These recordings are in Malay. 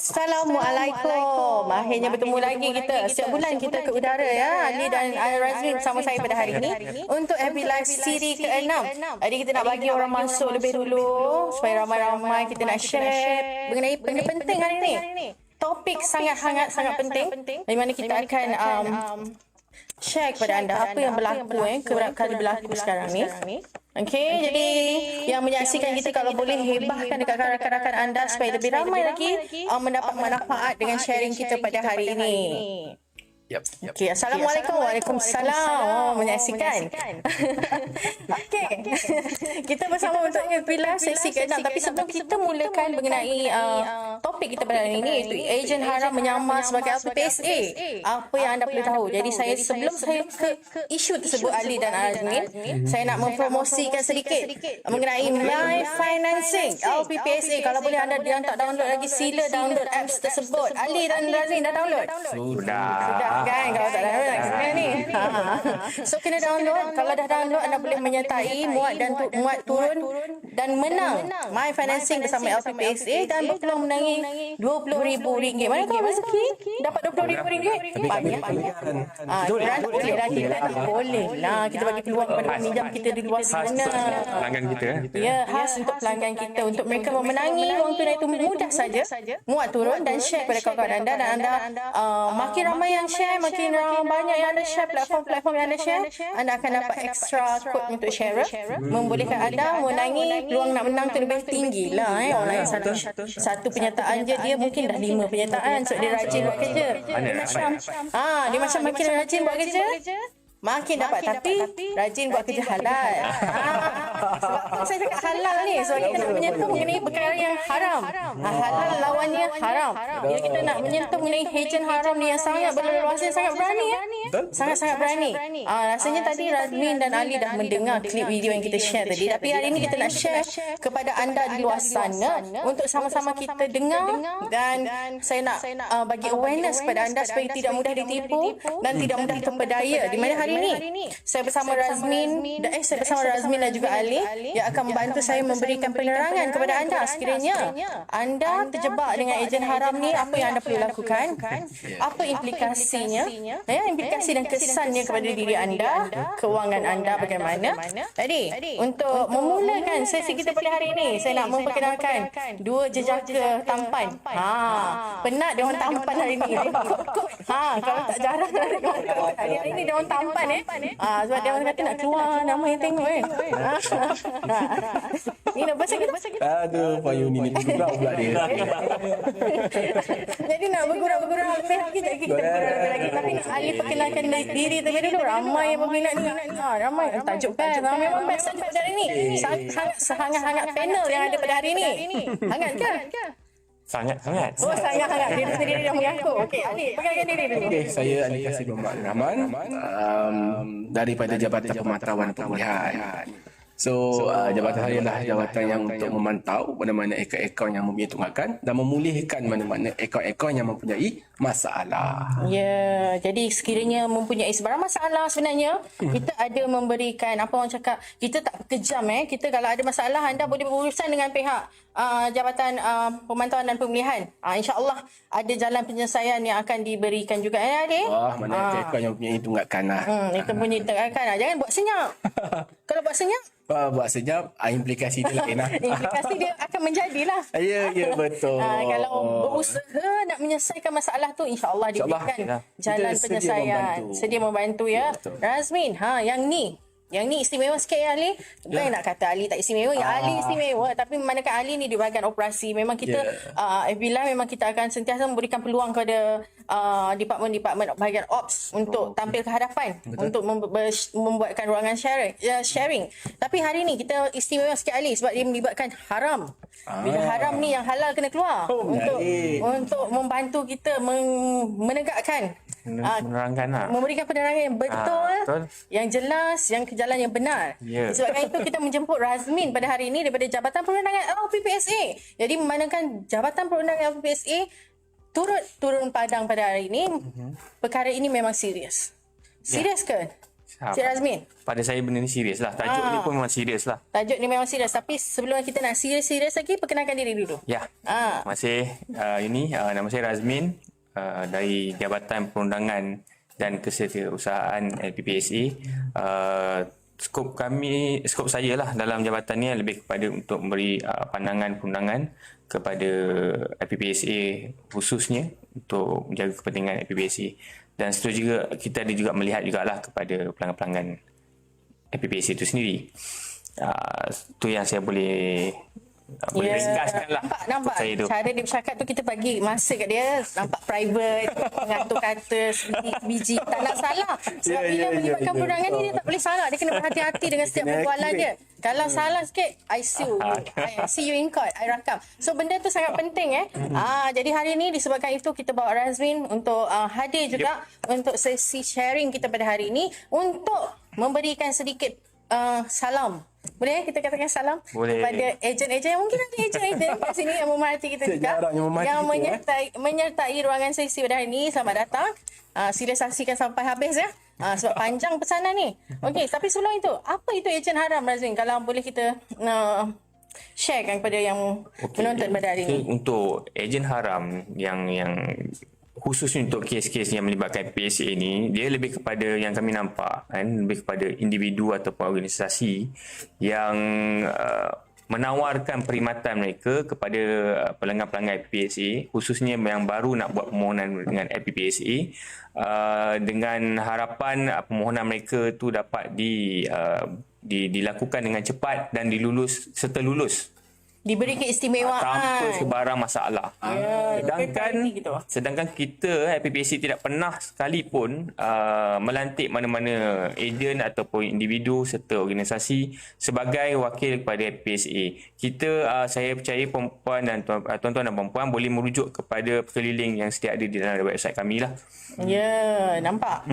Assalamualaikum. Akhirnya bertemu lagi kita. Setiap bulan kita ke udara ya. Ali dan Razmin bersama saya pada hari ini untuk Happy Life siri ke-6. Jadi kita nak bagi orang masuk lebih dulu supaya ramai-ramai kita nak share mengenai benda penting hari ini. Topik sangat hangat, sangat penting, di mana kita akan share kepada anda apa yang berlaku kerap kali berlaku sekarang ni. Okey, jadi yang menyaksikan kita kalau boleh hebahkan dekat rakan-rakan anda supaya lebih ramai lagi mendapat manfaat dengan sharing kita pada hari ini. Okey, Assalamualaikum. Waalaikumsalam. Menyaksikan. Okey. Kita bersama untuk Happy sesi ke-6. Tapi sebelum kita mulakan mengenai topik kita pada hari ini, iaitu ejen haram menyamar sebagai LPPSA. Apa yang anda perlu tahu. Jadi sebelum saya ke isu tersebut, Ali dan Azmin, saya nak mempromosikan sedikit mengenai My Financing LPPSA. Kalau boleh anda yang tak download lagi, sila download apps tersebut. Ali dan Azmin dah download? Sudah. Kan kalau tak download nak ni. So kena download. Kalau dah download, anda boleh menyertai muat turun dan menang My Financing bersama LPPSA dan berpeluang menangi RM20,000. Mana kau rezeki dapat RM20,000? Banyak. Boleh lah, kita tak boleh lah. Kita bagi peluang kepada peminjam kita di luar sana. Pelanggan kita. Ya, khas untuk pelanggan kita. Untuk mereka memenangi wang tunai itu mudah saja. Muat turun dan share kepada kawan-kawan anda, dan anda makin ramai yang share, makin banyak yang anda share, platform-platform yang anda share, anda akan dapat extra code untuk share, membolehkan anda menangi peluang nak menang tu lebih tinggi lah. Orang lain satu penyertaan je, dia mungkin dah 5 penyertaan. So dia rajin buat kerja. Dia macam makin rajin buat kerja, makin dapat. Tapi rajin buat kerja halal. Sebab saya cakap halal ni, sebab kita nak menyentuh mengenai perkara yang haram. Halal lawannya haram. Bila kita nak menyentuh mengenai ejen haram ni yang sangat berleluasa, sangat berani. Sangat-sangat berani. Rasanya tadi Razmin dan Ali dah mendengar klip video yang kita share tadi. Tapi hari ini kita nak share kepada anda di luar sana untuk sama-sama kita dengar, dan saya nak bagi awareness kepada anda supaya tidak mudah ditipu dan tidak mudah terpedaya. Di mana hari ini saya bersama Razmin dan juga Ali yang akan membantu saya memberikan penerangan kepada anda sekiranya anda terjebak dengan ejen haram ni, apa yang anda perlu lakukan, apa implikasinya, implikasi dan kesannya kepada diri anda, kewangan anda bagaimana. Jadi untuk memulakan sesi kita pada hari ini, saya nak memperkenalkan dua jejaka tampan. Penat dia orang tampan hari ini. Kalau tak jarang hari ini dia orang tampan sebab dia orang kata nak keluar, nama yang tengok ni nak baca kita. Aduh, Payung ni gurau pula dia. Jadi nak bergurau-gurau kita bergurau lagi. Tapi nak Ali perkenalkan diri terlebih dulu. Ramai yang berminat ni. Ramai tajuk best. Memang best tajuk pada hari ni. Sangat-sangat panel yang ada pada hari ni. Hangat ke? Sangat-sangat. Oh, sangat-sangat. Diri sendiri dah mengaku. Okey, Ali, perkenalkan diri dulu. Okey, saya Ali Kassim Muhammad Rahman daripada Jabatan Pemantauan Pemulihan. So, jabatan saya adalah jabatan yang untuk memantau mana-mana akaun-akaun yang mempunyai tunggakan dan memulihkan mana-mana akaun-akaun yang mempunyai masalah. Ya, jadi sekiranya mempunyai sebarang masalah sebenarnya, kita ada memberikan, apa orang cakap, kita tak kejam. Kita kalau ada masalah, anda boleh berurusan dengan pihak Jabatan Pemantauan dan Pemulihan. InsyaAllah ada jalan penyelesaian yang akan diberikan juga. Adik? Mana akaun yang mempunyai tunggakan lah. Itu punya tunggakan lah. Jangan buat senyap. Kalau buat senyap, buat senyap, implikasi dia lain lah. implikasi dia akan menjadilah. Ya, betul. Kalau berusaha nak menyelesaikan masalah tu, insyaAllah diberikan jalan penyelesaian. Sedia membantu ya. Razmin, yang ni istimewa sikit ya Ali. Bukan nak kata Ali tak istimewa, Ali istimewa. Tapi manakala Ali ni di bahagian operasi, memang kita bila memang kita akan sentiasa memberikan peluang kepada department bahagian ops untuk tampil ke hadapan. Untuk membuatkan ruangan sharing. Tapi hari ni kita istimewa sikit Ali sebab dia melibatkan haram. Bila haram ni yang halal kena keluar untuk membantu kita menegakkan, menerangkan lah, memberikan penerangan yang betul, yang jelas, yang ke jalan yang benar. Sebabkan itu kita menjemput Razmin pada hari ini daripada Jabatan Perundangan LPPSA. Jadi memandangkan Jabatan Perundangan LPPSA turun padang pada hari ini. Perkara ini memang serius. Serius ke? Cik Razmin. Pada saya benda ni serius lah. Tajuk ni pun memang serius lah. Tajuk ni memang serius. Tapi sebelum kita nak serius-serius lagi, perkenalkan diri dulu. Ya. Terima kasih. Nama saya Razmin dari Jabatan Perundangan dan Kesetiausahaan LPPSA. Skop saya lah dalam jabatan ni lebih kepada untuk memberi pandangan perundangan kepada LPPSA khususnya untuk menjaga kepentingan LPPSA. Dan seterusnya juga kita ada juga melihat jugalah kepada pelanggan-pelanggan LPPSA itu sendiri. Itu yang saya boleh ringkaskan lah. Nampak. Saya tu. Cara dia bercakap tu kita bagi masa kat dia. Nampak private, mengatur kata, biji. Tak nak salah. Sebab bila melibatkan perundangan ni, dia tak boleh salah. Dia kena berhati-hati dengan setiap perbualan dia. Kalau salah sikit, I sue. I see you in court. I rakam. So benda tu sangat penting jadi hari ni disebabkan itu kita bawa Razmin untuk hadir juga untuk sesi sharing kita pada hari ini untuk memberikan sedikit salam. Boleh kita katakan salam? Boleh. Kepada ejen-ejen. Mungkin ada ejen-ejen kat sini yang memerhati kita juga. Yang menyertai ruangan sesi pada hari ini. Selamat datang. Sila saksikan sampai habis ya. Sebab panjang pesanan ni. Okey, tapi sebelum itu, apa itu ejen haram, Razmin? Kalau boleh kita sharekan kepada yang menonton pada hari ini. Untuk ejen haram yang khususnya untuk kes-kes yang melibatkan PSA ni, dia lebih kepada yang kami nampak lebih kepada individu ataupun organisasi yang menawarkan perkhidmatan mereka kepada pelanggan-pelanggan PSA, khususnya yang baru nak buat permohonan dengan LPPSA, dengan harapan permohonan mereka tu dapat dilakukan dengan cepat dan dilulus serta lulus. Diberi keistimewaan tanpa sebarang masalah. Sedangkan kita LPPSA tidak pernah sekalipun melantik mana-mana ejen ataupun individu serta organisasi sebagai wakil kepada LPPSA. Saya percaya perempuan dan tuan-tuan dan perempuan boleh merujuk kepada sekeliling yang sedia ada di dalam website kami lah. Ya, nampak.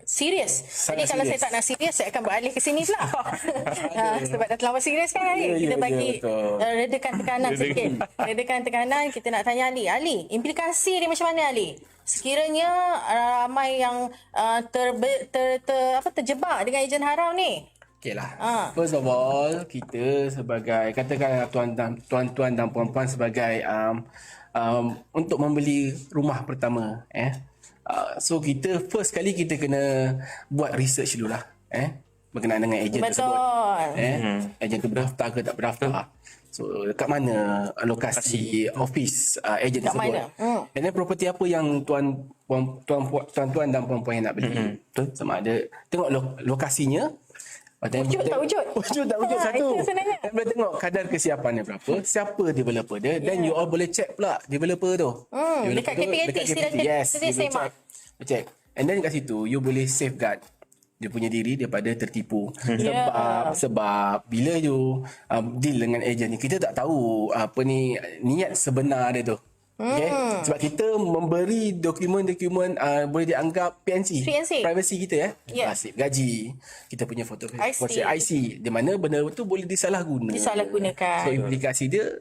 Serius. Jadi kalau saya tak nak serius, saya akan beralih ke sini pula. Sebab dah terlalu serius kan Ali. Kita bagi redakan tekanan sikit. Redakan tekanan, kita nak tanya Ali. Ali, implikasi dia macam mana Ali? Sekiranya ramai yang terjebak dengan ejen haram ni. Okay lah. First of all, kita sebagai, katakan tuan-tuan dan puan-puan sebagai untuk membeli rumah pertama. So kita first kali kita kena buat research dulu lah. Berkenaan dengan ejen tersebut. Ejen tu berdaftar ke tak berdaftar. So dekat mana lokasi office ejen tersebut. And then property apa yang tuan-tuan dan puan-puan yang nak beli. Sama ada tengok lokasinya. Wujud tak wujud? Wujud tak wujud satu. Itu sebenarnya. Boleh tengok kadar kesiapannya berapa, siapa developer dia, dan you all boleh check pula developer tu. Dekat KPAT yes, you boleh check. And then kat situ you boleh safeguard dia punya diri daripada tertipu. Sebab bila you deal dengan ejen ni, kita tak tahu apa ni niat sebenar dia tu. Okay? Sebab kita memberi dokumen-dokumen boleh dianggap PNC. Privacy kita Nasib gaji, kita punya foto IC, di mana benda tu boleh disalahgunakan. So implikasi dia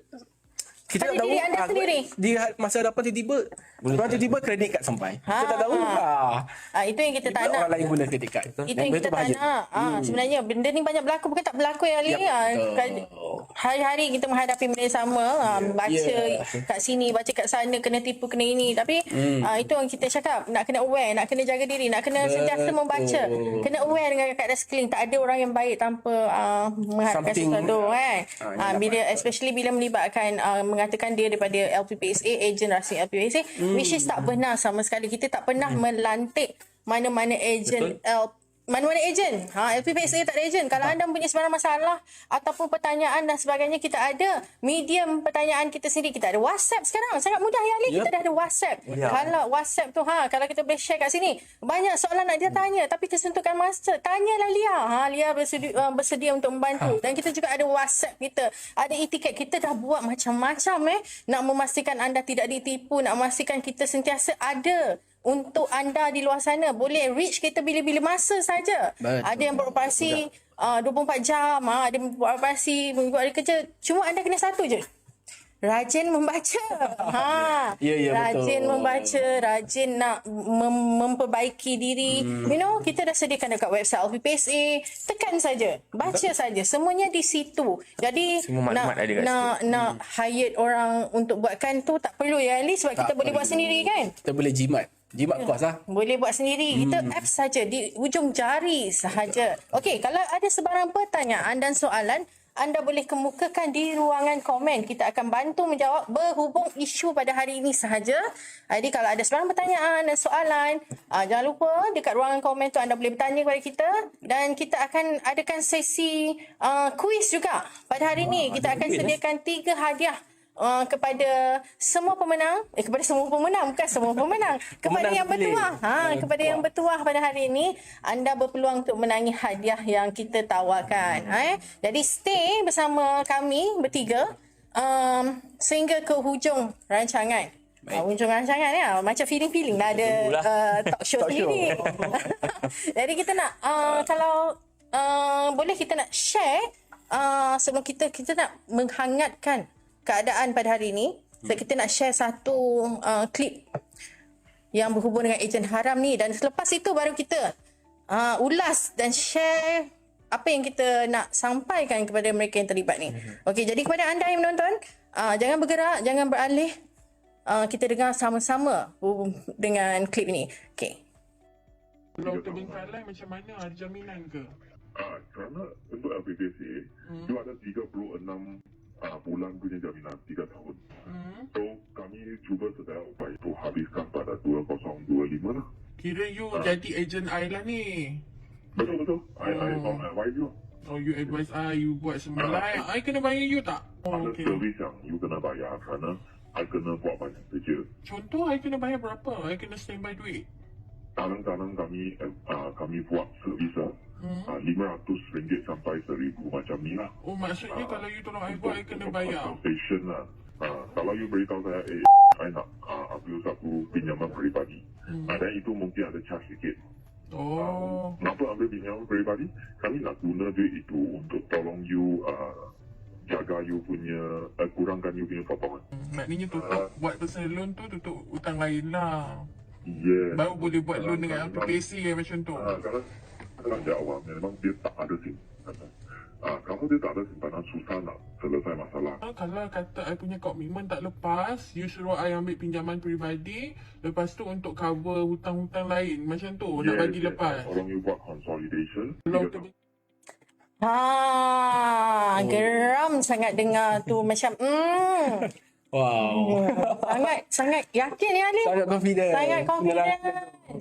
kita tak tahu anda sendiri. Di masa hadapan tiba-tiba kredit kad sampai. Kita tak tahu. Itu yang kita tak nak. Orang lain guna kredit kad. Itu yang kita tak nak. Sebenarnya benda ni banyak berlaku, bukan tak berlaku ya Ali. Hari-hari kita menghadapi benda yang sama. Baca kat sini, baca kat sana, kena tipu, kena ini. Tapi itu yang kita cakap, nak kena aware, nak kena jaga diri, nak kena sentiasa membaca. Kena aware dengan keadaan sekeliling. Tak ada orang yang baik tanpa menghadapkan sesuatu especially bila melibatkan mengatakan dia daripada LPPSA, ejen rasmi LPPSA, which is tak benar sama sekali. Kita tak pernah melantik mana-mana ejen LPPSA tak ada ejen. Kalau anda mempunyai sebarang masalah ataupun pertanyaan dan sebagainya, kita ada medium pertanyaan kita sendiri. Kita ada WhatsApp sekarang. Sangat mudah ya Ali. Kita dah ada WhatsApp. Kalau WhatsApp tu kalau kita boleh share kat sini, banyak soalan nak dia tanya, tapi kesuntukan masa, tanyalah Lia. Lia bersedia untuk membantu. Dan kita juga ada WhatsApp kita. Ada etiket. Kita dah buat macam-macam nak memastikan anda tidak ditipu, nak memastikan kita sentiasa ada untuk anda di luar sana. Boleh reach kita bila-bila masa saja. Ada yang beroperasi 24 jam, ada yang beroperasi buat kerja. Cuma anda kena satu je. rajin membaca. Ya, ya, Rajin betul. membaca, rajin nak memperbaiki diri. Kita dah sediakan dekat website LPPSA. Tekan saja, baca saja. Semuanya di situ. Jadi Semua maklumat ada kat nak hire orang untuk buatkan tu tak perlu ya Ali, sebab kita boleh buat sendiri kan. Kita boleh jimat kos lah. Boleh buat sendiri. Kita apps saja di ujung jari sahaja. Okey, kalau ada sebarang pertanyaan dan soalan, anda boleh kemukakan di ruangan komen. Kita akan bantu menjawab berhubung isu pada hari ini sahaja. Jadi kalau ada sebarang pertanyaan dan soalan, jangan lupa dekat ruangan komen tu anda boleh bertanya kepada kita. Dan kita akan adakan sesi kuis juga pada hari ini. Kita akan sediakan 3 hadiah kepada semua pemenang, kepada semua pemenang, bukan semua pemenang, kepada yang bertuah. Kepada yang bertuah pada hari ini, anda berpeluang untuk menangi hadiah yang kita tawarkan. Jadi stay bersama kami bertiga sehingga ke hujung rancangan. Hujung rancangan ya, macam feeling lah ada talk show sendiri. Jadi kita nak kalau boleh kita nak share sebelum kita nak menghangatkan keadaan pada hari ini. So, kita nak share satu klip yang berhubung dengan ejen haram ni, dan selepas itu baru kita ulas dan share apa yang kita nak sampaikan kepada mereka yang terlibat ni. Okey, jadi kepada anda yang menonton, jangan bergerak, jangan beralih. Kita dengar sama-sama dengan klip ini. Okey. Kalau terbengkalai macam mana? Ada jaminan ke? Kerana untuk LPPSA, dia ada 36 bulan punya jaminan 3 tahun. So, kami cuba sedaya upaya untuk habiskan pada 2025 lah. Kira you jadi ejen I lah ni. Betul. I on advise you. Oh, you advise I, you buat semulai. I kena bayar you tak? Oh, Ada okay. servis yang you kena bayar kerana I kena buat banyak kerja. Contoh, I kena bayar berapa? I kena standby duit. Kadang-kadang kami buat servis RM500 sampai RM1,000 macam ni lah. Oh, maksudnya kalau you tolong I buat, I kena bayar. Consultation lah. Kalau you beritahu saya, I nak ambil satu pinjaman peribadi. Dan itu mungkin ada charge sikit. Oh, Kenapa ambil pinjaman peribadi? Kami nak guna duit itu untuk tolong you jaga you punya, kurangkan you punya potongan. maknanya tutup buat personal loan tu, tutup hutang lain lah. Yes. Baru boleh buat loan dengan LPPSA macam tu. Kalau dia awam, memang dia tak ada simpanan. Kalau dia tak ada simpanan, susah nak selesai masalah. Kalau kata I punya komitmen tak lepas, you suruh I ambil pinjaman peribadi, lepas tu untuk cover hutang-hutang lain macam tu, nak bagi lepas. Tolong you buat consolidation. Kalau Geram sangat dengar tu macam Wow. sangat yakin ya Ali. Sangat confident.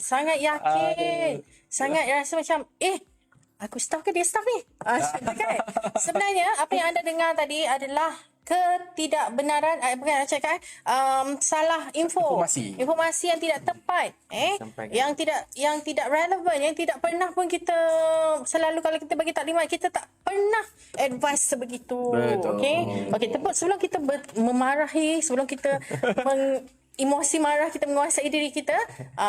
Sangat yakin. Sangat rasa macam aku staff ke dia staff ni? Macam tu kan? Sebenarnya apa yang anda dengar tadi adalah ketidakbenaran, bukan nak cakap salah informasi yang tidak tepat, yang tidak relevan, yang tidak pernah pun kita, selalu kalau kita bagi taklimat, kita tak pernah advice sebegitu. Okey, sebelum kita memarahi, sebelum kita emosi marah kita menguasai diri kita,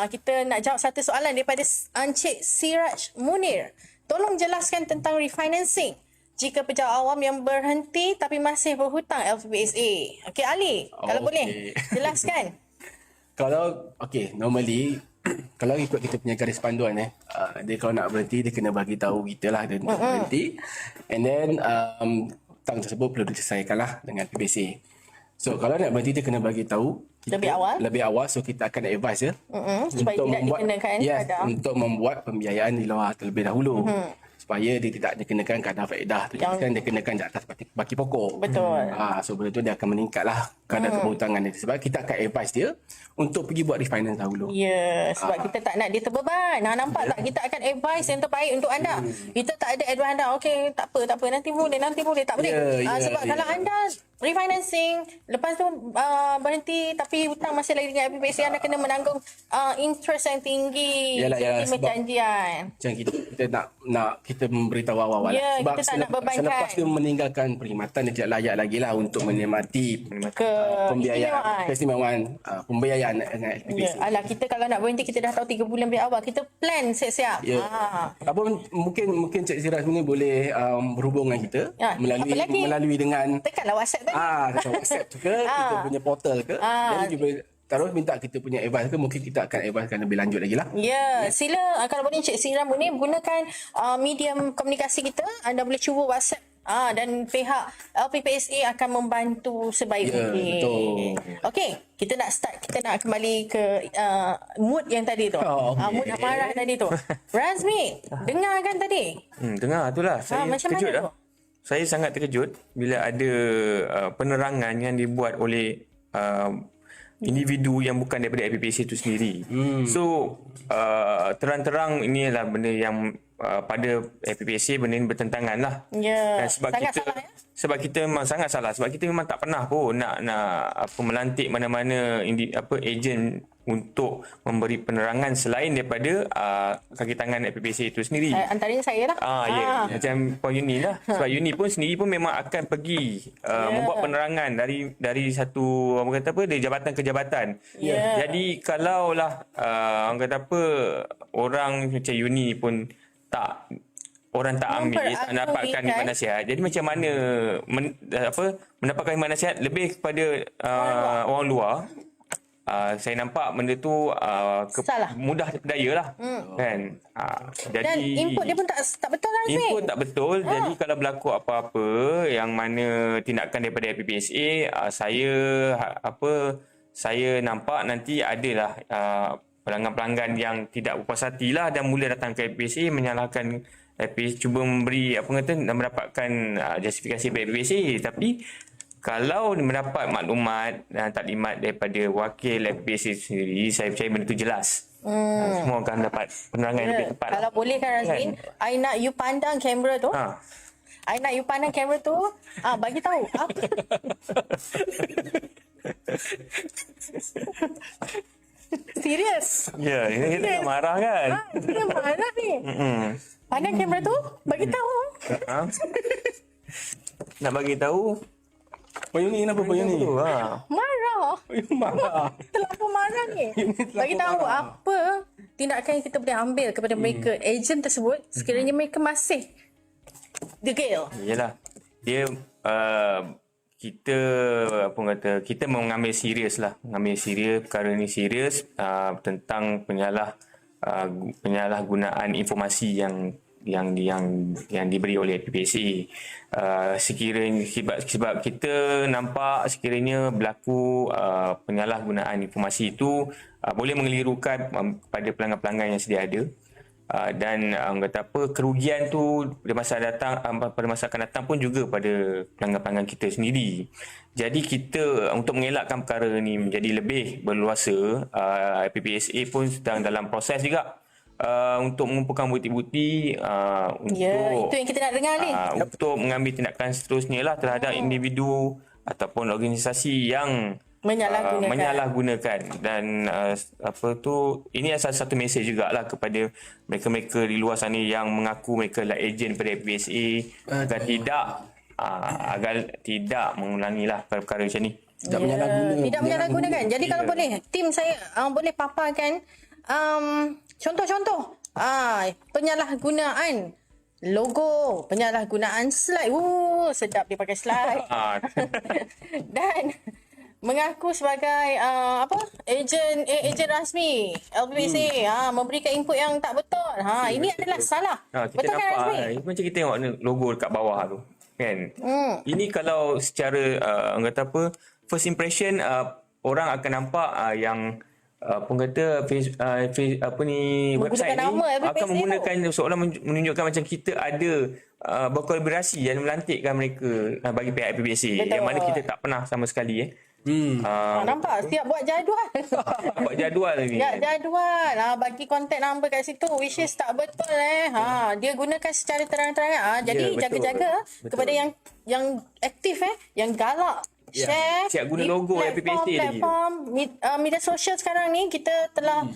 kita nak jawab satu soalan daripada Encik Siraj Munir. Tolong jelaskan tentang refinancing jika pejabat awam yang berhenti tapi masih berhutang LPPSA. Okey Ali, kalau boleh jelaskan. Normally kalau ikut kita punya garis panduan dia kalau nak berhenti, dia kena bagi tahu kita lah dia nak berhenti, and then hutang tersebut perlu diselesaikan lah dengan PPSA. So kalau nak berhenti, dia kena bagi tahu kita lebih awal, so kita akan advise Supaya tidak dikenakan untuk membuat pembiayaan di luar terlebih dahulu. Supaya dia tidak dikenakan kadar faedah tu, kan dia kenakan di atas baki pokok. Betul. So benda tu dia akan meningkatlah kadar keberhutangan dia. Sebab kita akan advise dia untuk pergi buat refinance dahulu. Ya, sebab kita tak nak dia terbeban. Nampak tak? Kita akan advise yang terbaik untuk anda. Kita tak ada advice anda, okey, tak apa, nanti boleh, tak boleh. Sebab kalau anda refinancing, lepas tu berhenti tapi hutang masih lagi dengan LPPSA, anda kena menanggung interest yang tinggi. Yalah, perjanjian. Macam kita nak kita memberitahu awal-awal. Sebab kita tak nak bebankan. Selepas dia meninggalkan perkhidmatan, dia tidak layak lagi lah untuk menikmati pembiayaan, keistimewaan pembiayaan dengan LPPSA. Alah, kita kalau nak berhenti, kita dah tahu 3 bulan lebih awal. Kita plan siap-siap. Apa mungkin Cik Siraj ni boleh berhubung dengan kita melalui dengan tekanlah WhatsApp Dekat WhatsApp tu ke, kita punya portal ke, dan juga terus minta kita punya advice ke, mungkin kita akan advisekan lebih lanjut lagi lah. Ya, sila kalau boleh Cik Sri Ramli gunakan medium komunikasi kita. Anda boleh cuba WhatsApp. Dan pihak LPPSA akan membantu sebaik mungkin. Betul. Okey, kita nak kembali ke mood yang tadi tu. Mood amarah tadi tu. Razmi, dengar kan tadi? Dengar itulah. Saya macam terkejut mana lah. Saya sangat terkejut bila ada penerangan yang dibuat oleh individu yang bukan daripada FPPSA itu sendiri. So terang-terang ini adalah benda yang pada FPPSA benda ini bertentangan lah. Ya, Dan sangat salah ya. Sebab kita memang sangat salah. Sebab kita memang tak pernah pun nak melantik mana-mana ejen untuk memberi penerangan selain daripada kaki tangan FPPSA itu sendiri. Antaranya saya lah. Macam Puan Yuni lah. Sebab Yuni pun sendiri pun memang akan pergi membuat penerangan dari satu dari jabatan ke jabatan. Jadi kalaulah orang kata orang macam Yuni pun orang tak ambil, tak dapatkan khidmat nasihat. Jadi macam mana mendapatkan khidmat nasihat lebih kepada orang luar. Saya nampak benda tu mudah daya lah. Kan? Jadi, dan input dia pun tak betul kan, Razmi? Input tak betul. Jadi kalau berlaku apa-apa yang mana tindakan daripada FPPSA, saya nampak nanti adalah pelanggan-pelanggan yang tidak berpuas hati lah dan mula datang ke FPPSA menyalahkan FPPSA, cuba memberi mendapatkan justifikasi daripada FPPSA. Tapi kalau mendapat maklumat dan taklimat daripada wakil FPPSA sendiri, saya percaya benda itu jelas. Semua akan dapat penerangan yang lebih tepat. Kalau boleh kan, Razmin, I nak you pandang kamera tu. I nak you pandang kamera tu. Bagi tahu apa. Serius. Ya, ini kita marah kan? Dia marah ni. Pandang kamera tu, bagi tahu. Nak bagi tahu. Puan Yuni, kenapa Puan Yuni? Marah. Marah. Terlalu marah ni. Bagi tahu apa tindakan yang kita boleh ambil kepada mereka, ejen tersebut, sekiranya mereka masih degil. Yalah. Dia kita mengambil serius perkara ni serius tentang penyalahgunaan informasi yang diberi oleh FPPSA. Sebab kita nampak sekiranya berlaku penyalahgunaan informasi itu boleh mengelirukan kepada pelanggan-pelanggan yang sedia ada. Dan kerugian tu pada masa akan datang pun juga pada pelanggan-pelanggan kita sendiri. Jadi kita untuk mengelakkan perkara ni menjadi lebih berluasa, FPPSA pun sedang dalam proses juga untuk mengumpulkan bukti-bukti itu yang kita nak dengar ni. Untuk mengambil tindakan seterusnya lah terhadap individu ataupun organisasi yang menyalahgunakan. Dan ini salah satu mesej jugalah kepada mereka-mereka di luar sana yang mengaku mereka adalah ejen pada FPPSA agar tidak mengulangilah perkara macam ni. Tidak menyalahgunakan. Jadi kalau boleh tim saya boleh paparkan contoh-contoh penyalahgunaan logo, penyalahgunaan slide. Sedap dia pakai slide. Dan mengaku sebagai ejen rasmi LPPSA memberikan input yang tak betul. Ini adalah salah. Kita betul kan, Razmi? Macam kita tengok logo dekat bawah tu kan. Ini kalau secara first impression orang akan nampak yang website ni akan menggunakan seolah menunjukkan macam kita ada berkolaborasi dan melantikkan mereka bagi pihak FPPSA yang mana kita tak pernah sama sekali nampak siap buat jadual. Buat jadual ni. Jadual. Bagi contact number kat situ which is tak betul dia gunakan secara terang-terangan. Jadi jaga-jaga kepada yang aktif yang galak. Share siap guna logo platform media sosial sekarang ni kita telah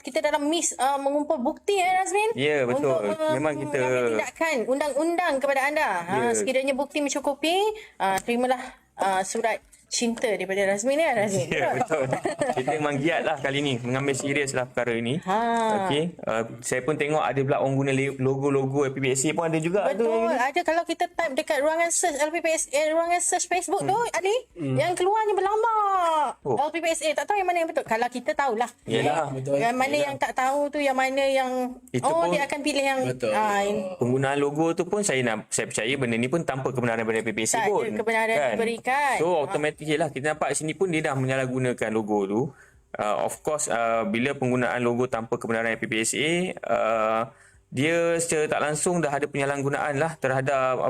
kita dalam mengumpul bukti Razmin. Ya betul. Untuk memang kita tindakan undang-undang kepada anda. Sekiranya bukti mencukupi terimalah surat cinta daripada Razmin ya, Razmin. Ya, betul. Kita memang giat lah kali ni. Mengambil serius lah perkara ini. Okey. Saya pun tengok ada pula orang guna logo-logo LPPSA pun ada juga. Betul. Ada kalau kita type dekat ruangan search LPPSA, ruangan search Facebook tu, Ali, yang keluarnya berlambak. LPPSA. Tak tahu yang mana yang betul. Kalau kita tahulah. Yalah. Betul. Yang mana yang tak tahu tu, yang mana yang Itu pun- dia akan pilih yang Betul. Penggunaan logo tu pun saya percaya benda ni pun tanpa kebenaran daripada PPSA Tak ada pun. kebenaran diberikan. So automatik lah kita nampak sini pun dia dah menyalahgunakan logo tu. Of course bila penggunaan logo tanpa kebenaran PPSA, dia secara tak langsung dah ada penyalahgunaan lah terhadap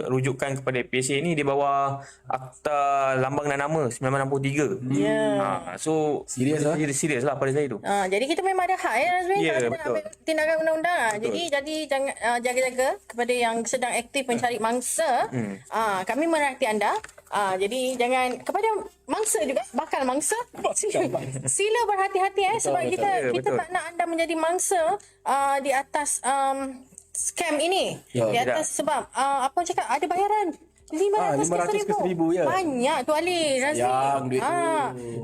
rujukan kepada PPSA ni di bawah Akta Lambang dan Nama 1963. Ya. So Serius lah. serius lah pada saya tu. Jadi kita memang ada hak Razmin Ya, kalau kita nak betul. ambil tindakan undang-undang. Jadi jangan jaga-jaga kepada yang sedang aktif mencari mangsa. Kami merhati anda. Jadi jangan kepada mangsa juga, bakal mangsa. Sila berhati-hati sebab betul. kita Ya, kita betul. tak nak anda menjadi mangsa di atas scam ini. Ya, Di atas sebab apa cakap ada bayaran. 500,000 ya. Banyak tu Ali Razmin. Sayang duit tu.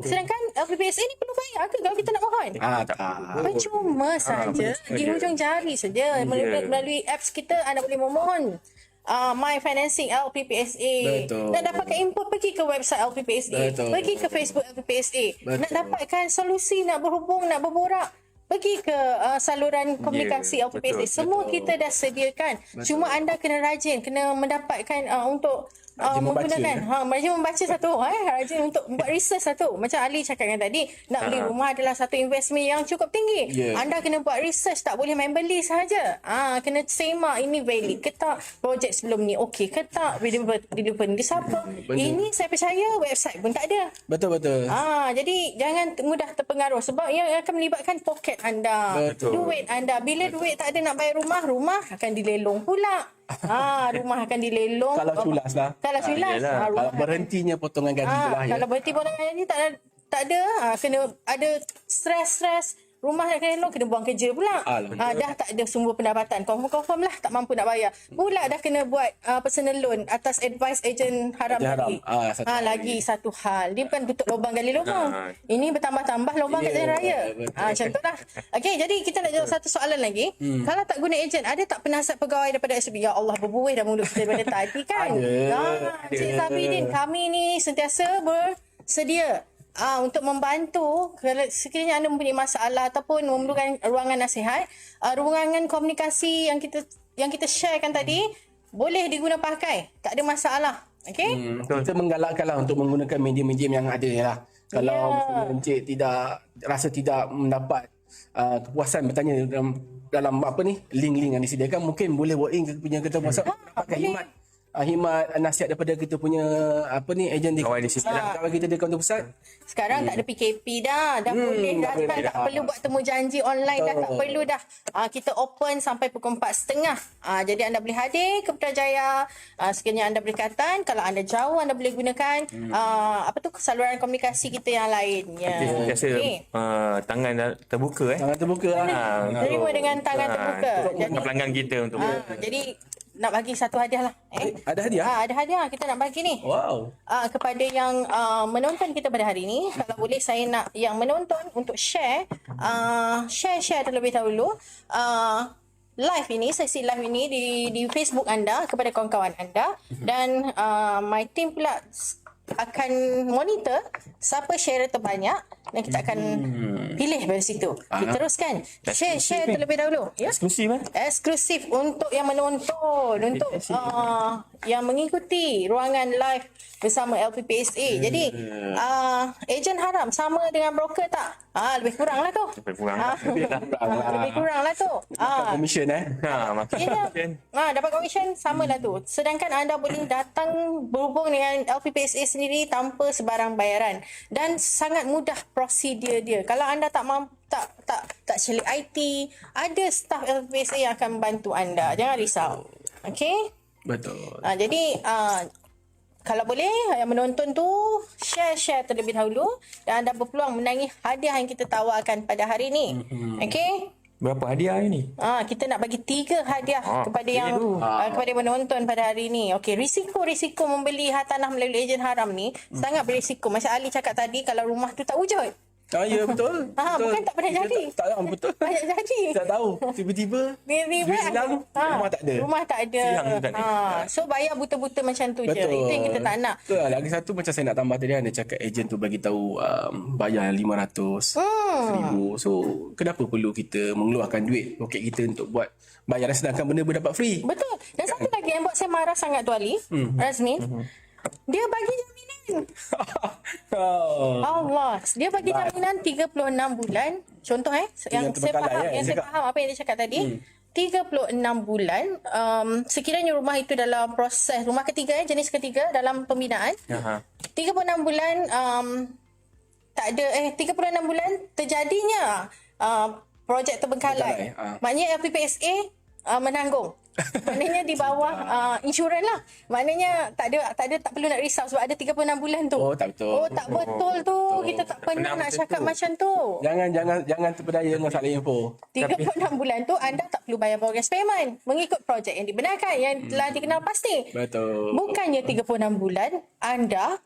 Sedangkan LPPSA ni perlu bayar ke kalau kita nak mohon? Tak. Percuma saja di hujung jari saja melalui apps kita anda boleh memohon My Financing LPPSA. Betul. Nak dapatkan input pergi ke website LPPSA, Betul. pergi ke Facebook LPPSA. Betul. Nak dapatkan solusi, nak berhubung, nak berborak, pergi ke saluran komunikasi LPPSA. betul, Semua kita dah sediakan. Cuma anda kena rajin, kena mendapatkan untuk Rajin membaca. menggunakan rajin membaca satu, rajin untuk buat research satu. Macam Ali cakapkan tadi, nak beli rumah adalah satu investment yang cukup tinggi. Ya. Anda kena buat research, tak boleh main beli sahaja. Kena semak ini valid ke tak, projek sebelum ni okey ke tak, developer ni siapa. Ini saya percaya website pun tak ada. Betul. Jadi jangan mudah terpengaruh sebab ia akan melibatkan poket anda, Betul. duit anda. Bila duit tak ada nak bayar rumah akan dilelong pula. Rumah akan dilelong. Kalau culas lah. Kalau culas. Yelah. Rumah Kalau berhentinya potongan gaji tu lah ya. kalau berhenti potongan gaji tak ada, kena ada stres. Rumah nak kena elok, kena buang kerja pula. Alah. Dah tak ada sumber pendapatan. Confirm lah tak mampu nak bayar. Pula dah kena buat personal loan atas advice ejen haram Haram. tadi. Satu hal Lagi satu hal. Dia bukan tutup lubang gali lubang. Ini bertambah-tambah lubang kat Ya, jalan raya. betul. Macam tu lah. Okey, jadi kita nak jawab satu soalan lagi. Kalau tak guna ejen, ada tak penasihat pegawai daripada SB? Ya Allah, berbuih dah mulut kita daripada tadi kan? Cik Sabidin, kami ni sentiasa bersedia untuk membantu kalau sekiranya anda mempunyai masalah ataupun memerlukan ruangan nasihat, ruangan komunikasi yang kita sharekan tadi boleh diguna pakai, tak ada masalah. Okey? Kita menggalakkanlah untuk menggunakan medium-medium yang ada lah. Kalau Ya. misalnya Encik tidak mendapat kepuasan bertanya dalam link-link yang disediakan, mungkin boleh walk in ke punya kita WhatsApp dapatkan himat nasihat daripada kita punya ejen di Kawan di sini lah. Kawan kita di kaunter pusat. Sekarang tak ada PKP dah boleh datang, tak perlu buat temu janji online dah, tak perlu dah. Kita open sampai pukul 4.30. Jadi anda boleh hadir ke Putrajaya sekiranya anda berkaitan. Kalau anda jauh, anda boleh gunakan saluran komunikasi kita yang lainnya. Biasa tangan dah terbuka Sangat terbuka lah. Terima dengan tangan terbuka. Jadi pelanggan kita untuk Jadi nak bagi satu hadiah lah. Ada hadiah? Ada hadiah kita nak bagi ni. Wow. Kepada yang menonton kita pada hari ini, kalau boleh saya nak yang menonton untuk share terlebih dahulu live ini, sesi live ini di Facebook anda kepada kawan-kawan anda, dan my team pula akan monitor siapa share terbanyak dan kita akan pilih dari situ. Kita teruskan share terlebih dahulu ya. Eksklusif untuk yang menonton, untuk yang mengikuti ruangan live bersama LPPSA. Jadi ejen haram sama dengan broker tak? Lebih kurang lah tu. Lebih kurang lah. Lebih kurang lah tu. Commission makin Dapat komisen sama lah tu. Sedangkan anda boleh datang berhubung dengan LPPSA sendiri tanpa sebarang bayaran dan sangat mudah prosedur dia. Kalau anda tak mampu, tak celik IT, ada staf LPPSA yang akan membantu anda. Jangan risau. Okey? Betul. Jadi kalau boleh yang menonton tu share terlebih dahulu dan anda berpeluang menangi hadiah yang kita tawarkan pada hari ini. Okey? Berapa hadiah hari ni? Kita nak bagi 3 hadiah kepada yang kepada penonton pada hari ni. Okey, risiko membeli hartanah melalui ejen haram ni sangat berisiko. Macam Ali cakap tadi, kalau rumah tu tak wujud. Ya betul. Bukan tak pernah jadi. Tak betul. Banyak jadi. Tak tahu. Tiba-tiba duit hilang, rumah tak ada. Rumah tak ada. Siang tu tak ada. So bayar buta-buta macam tu je. Itu yang kita tak nak. Betul. Lagi satu macam saya nak tambah tadi, dia cakap ejen tu bagi tahu bayar 500, 1000. So kenapa perlu kita mengeluarkan duit poket kita untuk buat bayaran sedangkan benda dapat free? Betul. Dan satu lagi yang buat saya marah sangat tu Ali, Razmin, dia bagi jaminan. Allah, dia bagi jaminan 36 bulan. Contoh yang saya faham, apa yang dia cakap tadi. 36 bulan, sekiranya rumah itu dalam proses rumah ketiga, jenis ketiga dalam pembinaan. 36 bulan tak ada 36 bulan terjadinya projek terbengkalai. Maknanya LPPSA menanggung. Maknanya di bawah insurans lah. Maknanya tak perlu nak risau sebab ada 36 bulan tu. Tak betul. Tak betul tu. Kita tak pernah nak cakap macam tu. Jangan terpedaya dengan salah info. 36 bulan tu anda tak perlu bayar progress payment mengikut projek yang dibenarkan, yang telah dikenal pasti. Betul. Bukannya 36 bulan anda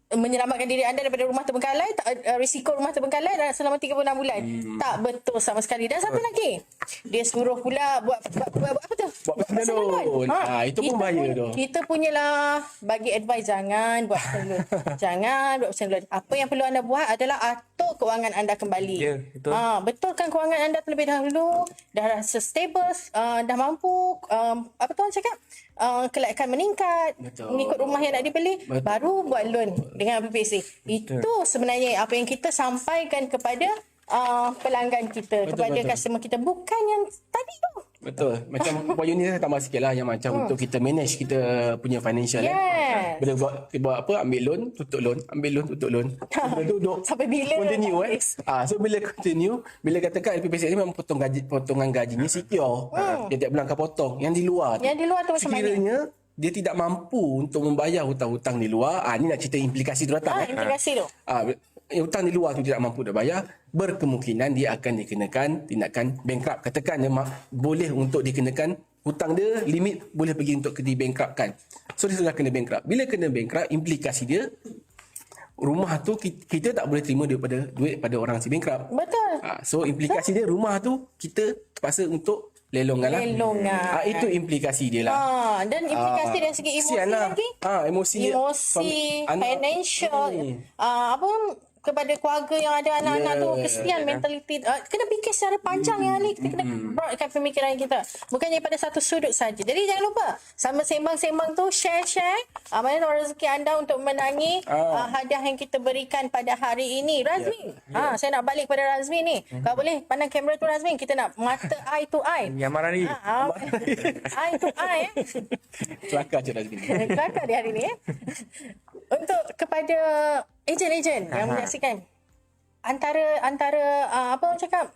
menyelamatkan diri anda daripada rumah terbengkalai, risiko rumah terbengkalai selama 36 bulan. Tak betul sama sekali. Dan satu lagi, dia suruh pula buat apa tu? Buat personal loan. Itu pun bahaya tu. Kita punyalah bagi advice, jangan buat personal loan. Jangan buat personal loan. Apa yang perlu anda buat adalah atur kewangan anda kembali. Ya, betul. Betulkan kewangan anda terlebih dahulu, dah rasa stable, dah mampu, apa tu orang cakap? Kelaikan meningkat, mengikut rumah yang nak dibeli, baru buat loan dengan PPSA. Itu sebenarnya apa yang kita sampaikan kepada pelanggan kita, kepada customer kita, bukan yang tadi tu. Betul. Macam poin ni saya tambah sikit lah, yang macam untuk kita manage kita punya financial. Bila buat apa, ambil loan, tutup loan, ambil loan, tutup loan. Bila duduk Sampai bila continue so bila continue, bila katakan LPPSA ni memang potongan gajinya secure. Dia tiap bulan akan potong. Yang di luar tu macam mana? sekiranya dia tidak mampu untuk membayar hutang-hutang di luar, ni nak cerita implikasi tu datang. Implikasi tu. Hutang di luar tu tidak mampu nak bayar, berkemungkinan dia akan dikenakan tindakan bankrupt. Katakan dia boleh untuk dikenakan hutang dia, limit boleh pergi untuk di bankruptkan. So dia sudah kena bankrupt. Bila kena bankrupt, implikasi dia rumah tu kita tak boleh terima duit pada orang si bankrupt. Betul. So implikasi dia rumah tu kita terpaksa untuk lelongan lah. Itu implikasi dia lah. Dan implikasi dari segi emosi lagi. Emosi financial, kepada keluarga yang ada anak-anak tu, kesian mentaliti. Kena fikir secara panjang yang ni. Kita kena broadkan pemikiran kita. Bukannya pada satu sudut saja. Jadi jangan lupa, sama sembang-sembang tu share. Mana tahu rezeki anda untuk menangi hadiah yang kita berikan pada hari ini. Razmin. Saya nak balik pada Razmin ni. Kalau boleh pandang kamera tu Razmin, kita nak mata eye to eye. Yang marah ni. Eye to eye. Kelakar je Razmin. Kelakar di hari ni. Untuk kepada ejen-ejen yang menyaksikan, antara apa orang cakap,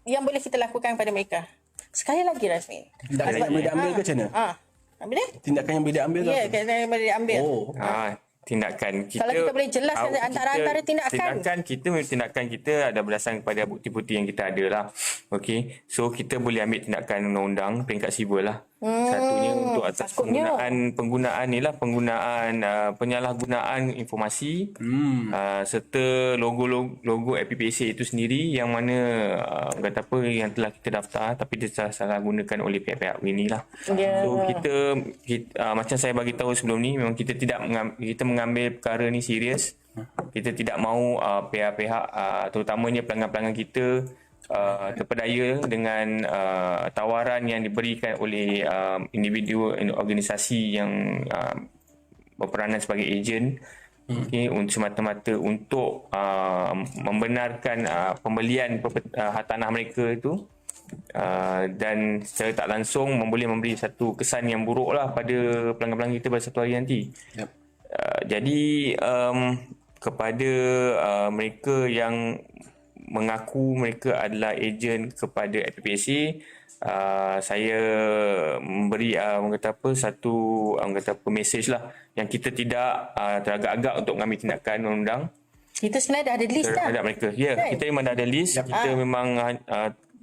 yang boleh kita lakukan pada mereka. Sekali lagi Razmin, tindakan yang boleh diambil ke macam mana? Tindakan yang boleh diambil ke? Ya, tindakan yang boleh diambil. Tindakan kita, kalau kita boleh jelaskan antara tindakan kita ada berdasarkan kepada bukti-bukti yang kita ada lah. Okey, so kita boleh ambil tindakan undang-undang peringkat sivil lah. Satunya untuk atas penggunaan penyalahgunaan informasi serta logo FPPSA itu sendiri, yang mana kata apa, yang telah kita daftar tapi dia salah gunakan oleh pihak-pihak ini lah. So kita macam saya bagi tahu sebelum ni, memang kita mengambil perkara ni serius. Kita tidak mahu pihak-pihak terutamanya pelanggan-pelanggan kita terpedaya dengan tawaran yang diberikan oleh individu organisasi yang berperanan sebagai ejen, semata-mata untuk membenarkan pembelian hartanah mereka itu, dan secara tak langsung boleh memberi satu kesan yang buruk lah pada pelanggan-pelanggan kita pada satu hari nanti. Jadi kepada mereka yang mengaku mereka adalah ejen kepada FPPSA, saya memberi satu message lah, yang kita tidak teragak-agak untuk mengambil tindakan undang. Kita sebenarnya dah ada list dah. terhadap mereka. Ya, Kan? kita memang dah ada list. Kita memang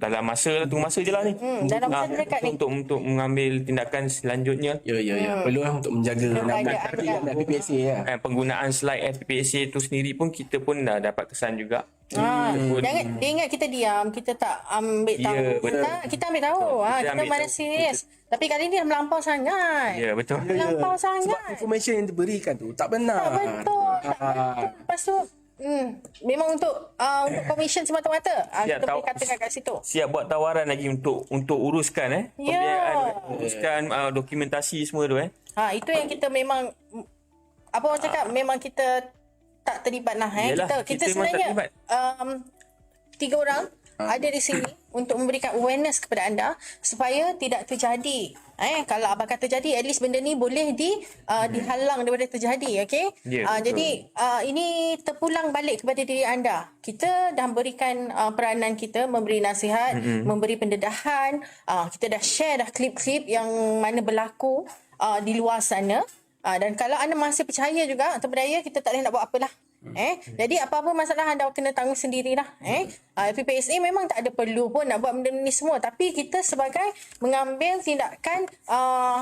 dalam masa tunggu masa je lah ni. Dalam masa dekat ni. Untuk mengambil tindakan selanjutnya. Ya. Perlu lah untuk menjaga dan PPSA lah. Penggunaan slide FPPSA tu sendiri pun kita pun dah dapat kesan juga. Jangan dia ingat kita diam, kita tak ambil Ya, tahu. betul. Kita ambil tahu. Kita ambil mana tahu. serius. Tapi kali ni dah melampau sangat. Ya, betul. Melampau sangat. Sebab information yang diberikan tu tak benar. Tak betul. Tak betul. Lepas tu memang untuk komisen semata-mata. Siap Kita tahu. boleh katakan kat situ. Siap buat tawaran lagi untuk uruskan Ya. pembiayaan, uruskan dokumentasi semua tu Itu yang kita memang apa orang cakap, memang kita tak terlibat lah. Yelah, Kita kita memang tak sebenarnya terlibat. 3 orang ada di sini untuk memberikan awareness kepada anda supaya tidak terjadi. Kalau abang kata terjadi, at least benda ni boleh dihalang daripada terjadi. Okay? Ya, betul. Jadi ini terpulang balik kepada diri anda. Kita dah berikan peranan kita, memberi nasihat, memberi pendedahan. Kita dah share dah klip-klip yang mana berlaku di luar sana. Dan kalau anda masih percaya juga atau berdaya, kita tak boleh nak buat apalah. Jadi apa-apa masalah anda kena tanggung sendirilah. FPPSA memang tak ada perlu pun nak buat benda ni semua, tapi kita sebagai mengambil tindakan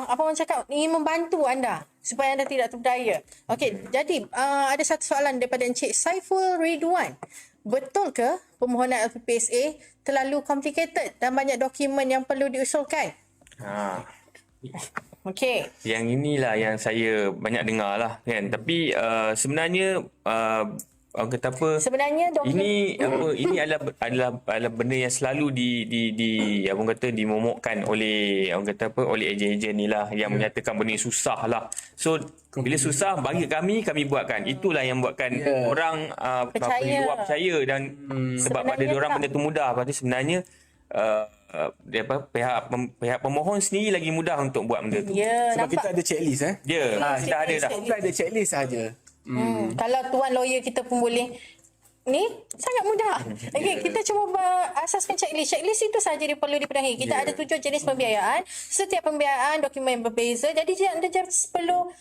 apa orang cakap, ingin membantu anda supaya anda tidak terdaya. Okey, jadi ada satu soalan daripada Encik Saiful Ridwan. Betul ke permohonan FPPSA terlalu complicated dan banyak dokumen yang perlu diusulkan? Okey. Yang inilah yang saya banyak dengar lah kan. Tapi sebenarnya orang kata apa, Sebenarnya dokumen ini adalah benda yang selalu di orang kata dimomokkan oleh orang kata apa, oleh ejen-ejen ni lah yang menyatakan benda ni susah lah. So bila susah bagi kami buatkan. Itulah yang buatkan orang Percaya. di luar percaya dan sebab pada Sebenarnya diorang tak. benda tu mudah. Lepas tu sebenarnya pihak pemohon sendiri lagi mudah untuk buat benda tu. Ya, Sebab nampak. kita ada checklist Ya, kita ada dah. Kita ada checklist saja. Kalau tuan lawyer kita pun boleh. Ni sangat mudah. Okey, kita cuma berasaskan checklist. Checklist itu saja dia perlu dipenuhi. Kita ada 7 jenis pembiayaan. Setiap pembiayaan dokumen berbeza. Jadi anda just perlu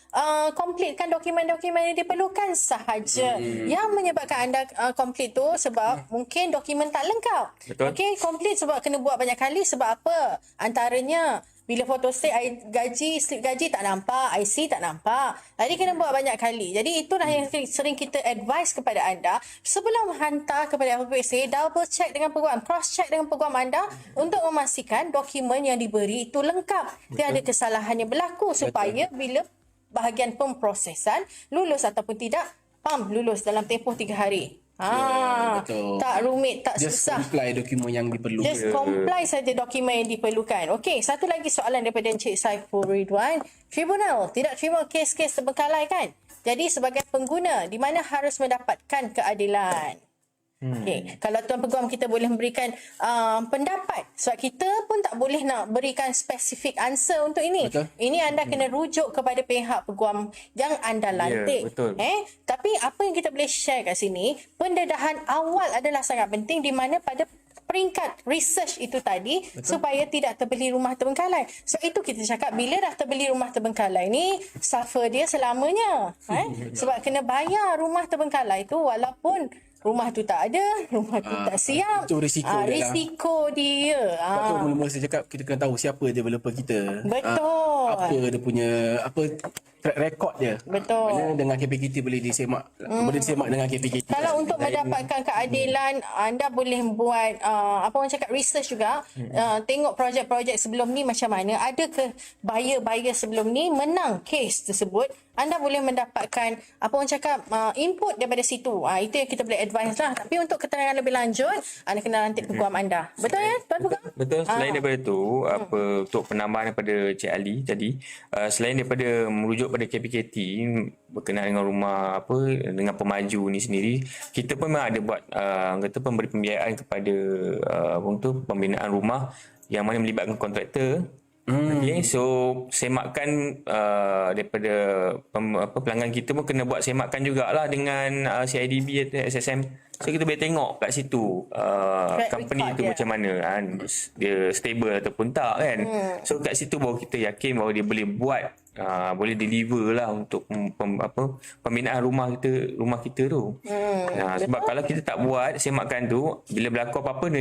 completekan dokumen-dokumen yang diperlukan sahaja. Yang menyebabkan anda complete tu sebab mungkin dokumen tak lengkap. Betul. Okey, complete sebab kena buat banyak kali. Sebab apa? Antaranya bila photostat gaji, slip gaji tak nampak, IC tak nampak. Jadi kena buat banyak kali. Jadi itulah yang sering kita advise kepada anda. Sebelum hantar kepada FPPSA, double check dengan peguam, cross check dengan peguam anda untuk memastikan dokumen yang diberi itu lengkap. Tiada kesalahan yang berlaku supaya bila bahagian pemprosesan lulus ataupun tidak, lulus dalam tempoh 3 hari. Betul. Tak rumit, tak Just susah. comply dokumen yang diperlukan. Just comply saja dokumen yang diperlukan. Okey, satu lagi soalan daripada Encik Saiful Ridwan. Tribunal tidak terima kes-kes terbengkalai kan? Jadi sebagai pengguna, di mana harus mendapatkan keadilan? Okey, kalau tuan peguam kita boleh memberikan pendapat, sebab kita pun tak boleh nak berikan spesifik answer untuk ini. Betul. Ini anda kena rujuk kepada pihak peguam yang anda lantik. betul. Tapi apa yang kita boleh share kat sini, pendedahan awal adalah sangat penting di mana pada peringkat research itu tadi supaya tidak terbeli rumah terbengkalai. So itu kita cakap bila dah terbeli rumah terbengkalai ni suffer dia selamanya. Sebab kena bayar rumah terbengkalai tu walaupun rumah tu tak ada, rumah tu tak siap. Itu risiko dia lah. Risiko dia. Sebab tu mula-mula saya cakap kita kena tahu siapa developer kita. Betul. Apa dia punya track record dia. Betul. Mana dengan KPKT boleh disemak. Boleh disemak dengan KPKT. Kalau untuk mendapatkan keadilan, anda boleh buat apa orang cakap research juga. Tengok projek-projek sebelum ni macam mana. Ada ke buyer-buyer sebelum ni menang kes tersebut. Anda boleh mendapatkan apa orang cakap input daripada situ. Itu yang kita boleh advise lah. Tapi untuk keterangan lebih lanjut, anda kena lantik peguam anda. Betul ya, Tuan Peguam? Betul. Selain daripada tu, untuk penambahan daripada Cik Ali tadi, selain daripada merujuk pada KPKT berkenaan dengan rumah dengan pemaju ni sendiri, kita pun memang ada buat kata pemberi pembiayaan kepada pembinaan rumah yang mana melibatkan kontraktor. Okay, so semakkan daripada pelanggan kita pun kena buat semakkan jugalah dengan CIDB atau SSM. So kita boleh tengok kat situ company tu macam mana dia stable ataupun tak kan. So kat situ baru kita yakin bahawa dia boleh buat boleh deliver lah untuk pembinaan rumah kita tu. Sebab kalau kita tak buat semakan tu, bila berlaku apa-apa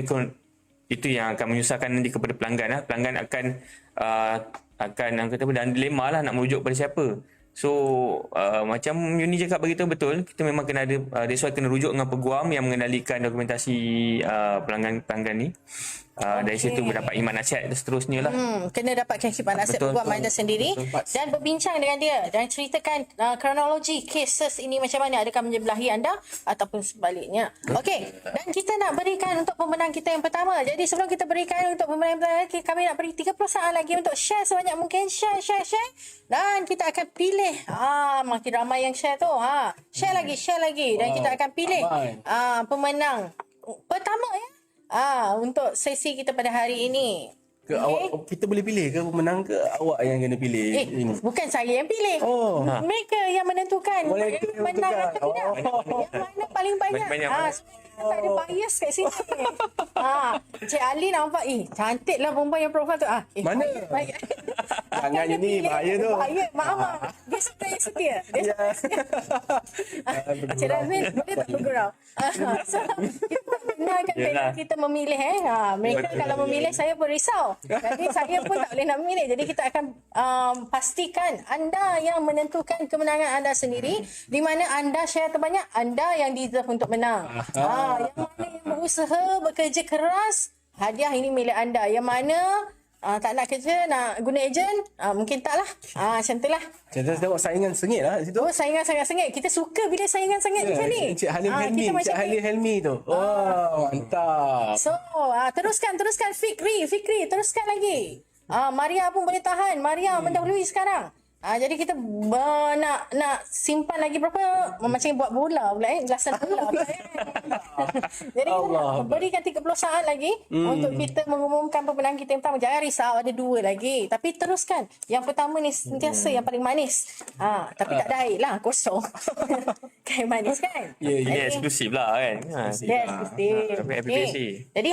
itu yang akan menyusahkan nanti kepada pelanggan lah. Pelanggan akan kata apa, dan dilema lah nak merujuk pada siapa. So macam Yuni cakap beritahu betul, kita memang kena ada that's why kena rujuk dengan peguam yang mengendalikan dokumentasi pelanggan ni. Dari situ mendapat iman nasihat dan seterusnya lah. Kena dapatkan khidmat nasihat Betul, peguam anda sendiri dan berbincang dengan dia dan ceritakan kronologi cases ini macam mana, adakah menyebelahi anda ataupun sebaliknya. Okey, dan kita nak berikan untuk pemenang kita yang pertama. Jadi sebelum kita berikan untuk pemenang yang pertama, kami nak beri 30 saat lagi untuk share sebanyak mungkin. Share dan kita akan pilih makin ramai yang share tu. Share lagi dan kita akan pilih pemenang pertama ya. Untuk sesi kita pada hari ini. Awak kita boleh pilih ke pemenang ke awak yang kena pilih ini? Bukan saya yang pilih. Mereka yang menentukan Mereka yang menang menentukan. atau tidak. Yang mana paling banyak. Banyak. Tak ada bias kat sini. Cik Ali nampak, cantik lah perempuan yang profil tu. Mana? Baik. Jangan ni bahaya tu. Bahaya, maaf. Dia setia. Cik Razmin, boleh tak bergurau? So, kita benarkan panel kita memilih. Mereka kalau memilih, saya pun risau. Jadi saya pun tak boleh nak memilih. Jadi kita akan pastikan anda yang menentukan kemenangan anda sendiri. Di mana anda share terbanyak, anda yang deserve untuk menang. Yang mana yang berusaha, bekerja keras, hadiah ini milik anda. Yang mana tak nak kerja, nak guna ejen, mungkin tak lah. Macam tu lah. Kita tengok saingan sengit lah di situ. Saingan sangat sengit. Kita suka bila saingan sengit macam ni. Cik Halim Helmi. kita Cik macam Halim Helmi tu. Mantap. So, teruskan Fikri, teruskan lagi. Maria pun boleh tahan. Maria mendahului sekarang. Jadi kita nak simpan lagi berapa, macam buat bola pula gelasan bola pula Jadi kita nak berikan 30 saat lagi untuk kita mengumumkan pemenang kita yang pertama. Jangan risau, ada 2 lagi. Tapi teruskan. Yang pertama ni sentiasa yang paling manis. Tapi tak ada air lah, kosong. Kain manis kan? Ini eksklusif lah kan. Eksklusif. FPPSA. Jadi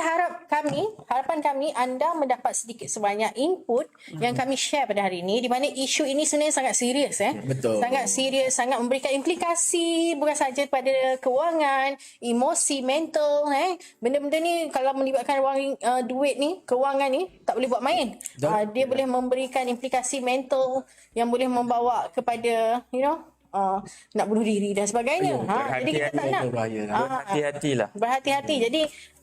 harapan kami anda mendapat sedikit sebanyak input yang kami share pada hari ini, di mana isu ini sebenarnya sangat serius Betul. Sangat serius, sangat memberikan implikasi bukan saja pada kewangan, emosi, mental benda-benda ni kalau melibatkan duit ni, kewangan ni tak boleh buat main. Dia boleh memberikan implikasi mental yang boleh membawa kepada nak bunuh diri dan sebagainya. Jadi kita tak nak. Hati-hatilah. Berhati-hati. Jadi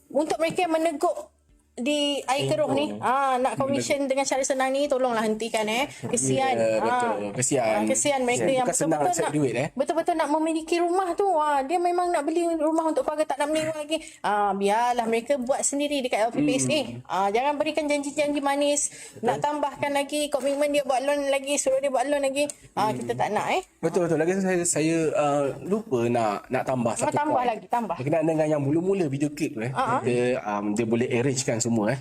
untuk mereka yang meneguk di air keruh ni, nak commission dengan cara senang ni, tolonglah hentikan kesian. Betul. Kesian mereka yang bukan senang nak cari duit betul-betul nak memiliki rumah tu. Dia memang nak beli rumah untuk keluarga, tak nak beli rumah lagi. Biarlah mereka buat sendiri dekat LPPSA. Jangan berikan janji-janji manis, nak tambahkan lagi komitmen dia buat loan lagi, suruh dia buat loan lagi. Kita tak nak Betul. Lagi saya lupa nak tambah satu tambah point. lagi, tambah. Berkenaan dengan yang mula-mula video clip tu dia boleh arrangekan semua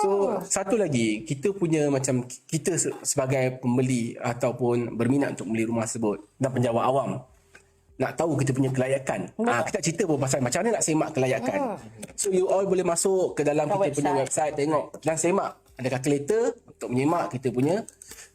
So satu lagi, kita punya macam kita sebagai pembeli ataupun berminat untuk beli rumah tersebut dan penjawat awam nak tahu kita punya kelayakan. Kita cerita pun pasal macam mana nak semak kelayakan. So you all boleh masuk ke dalam kita punya website, tengok dan semak. Ada kalkulator untuk menyemak kita punya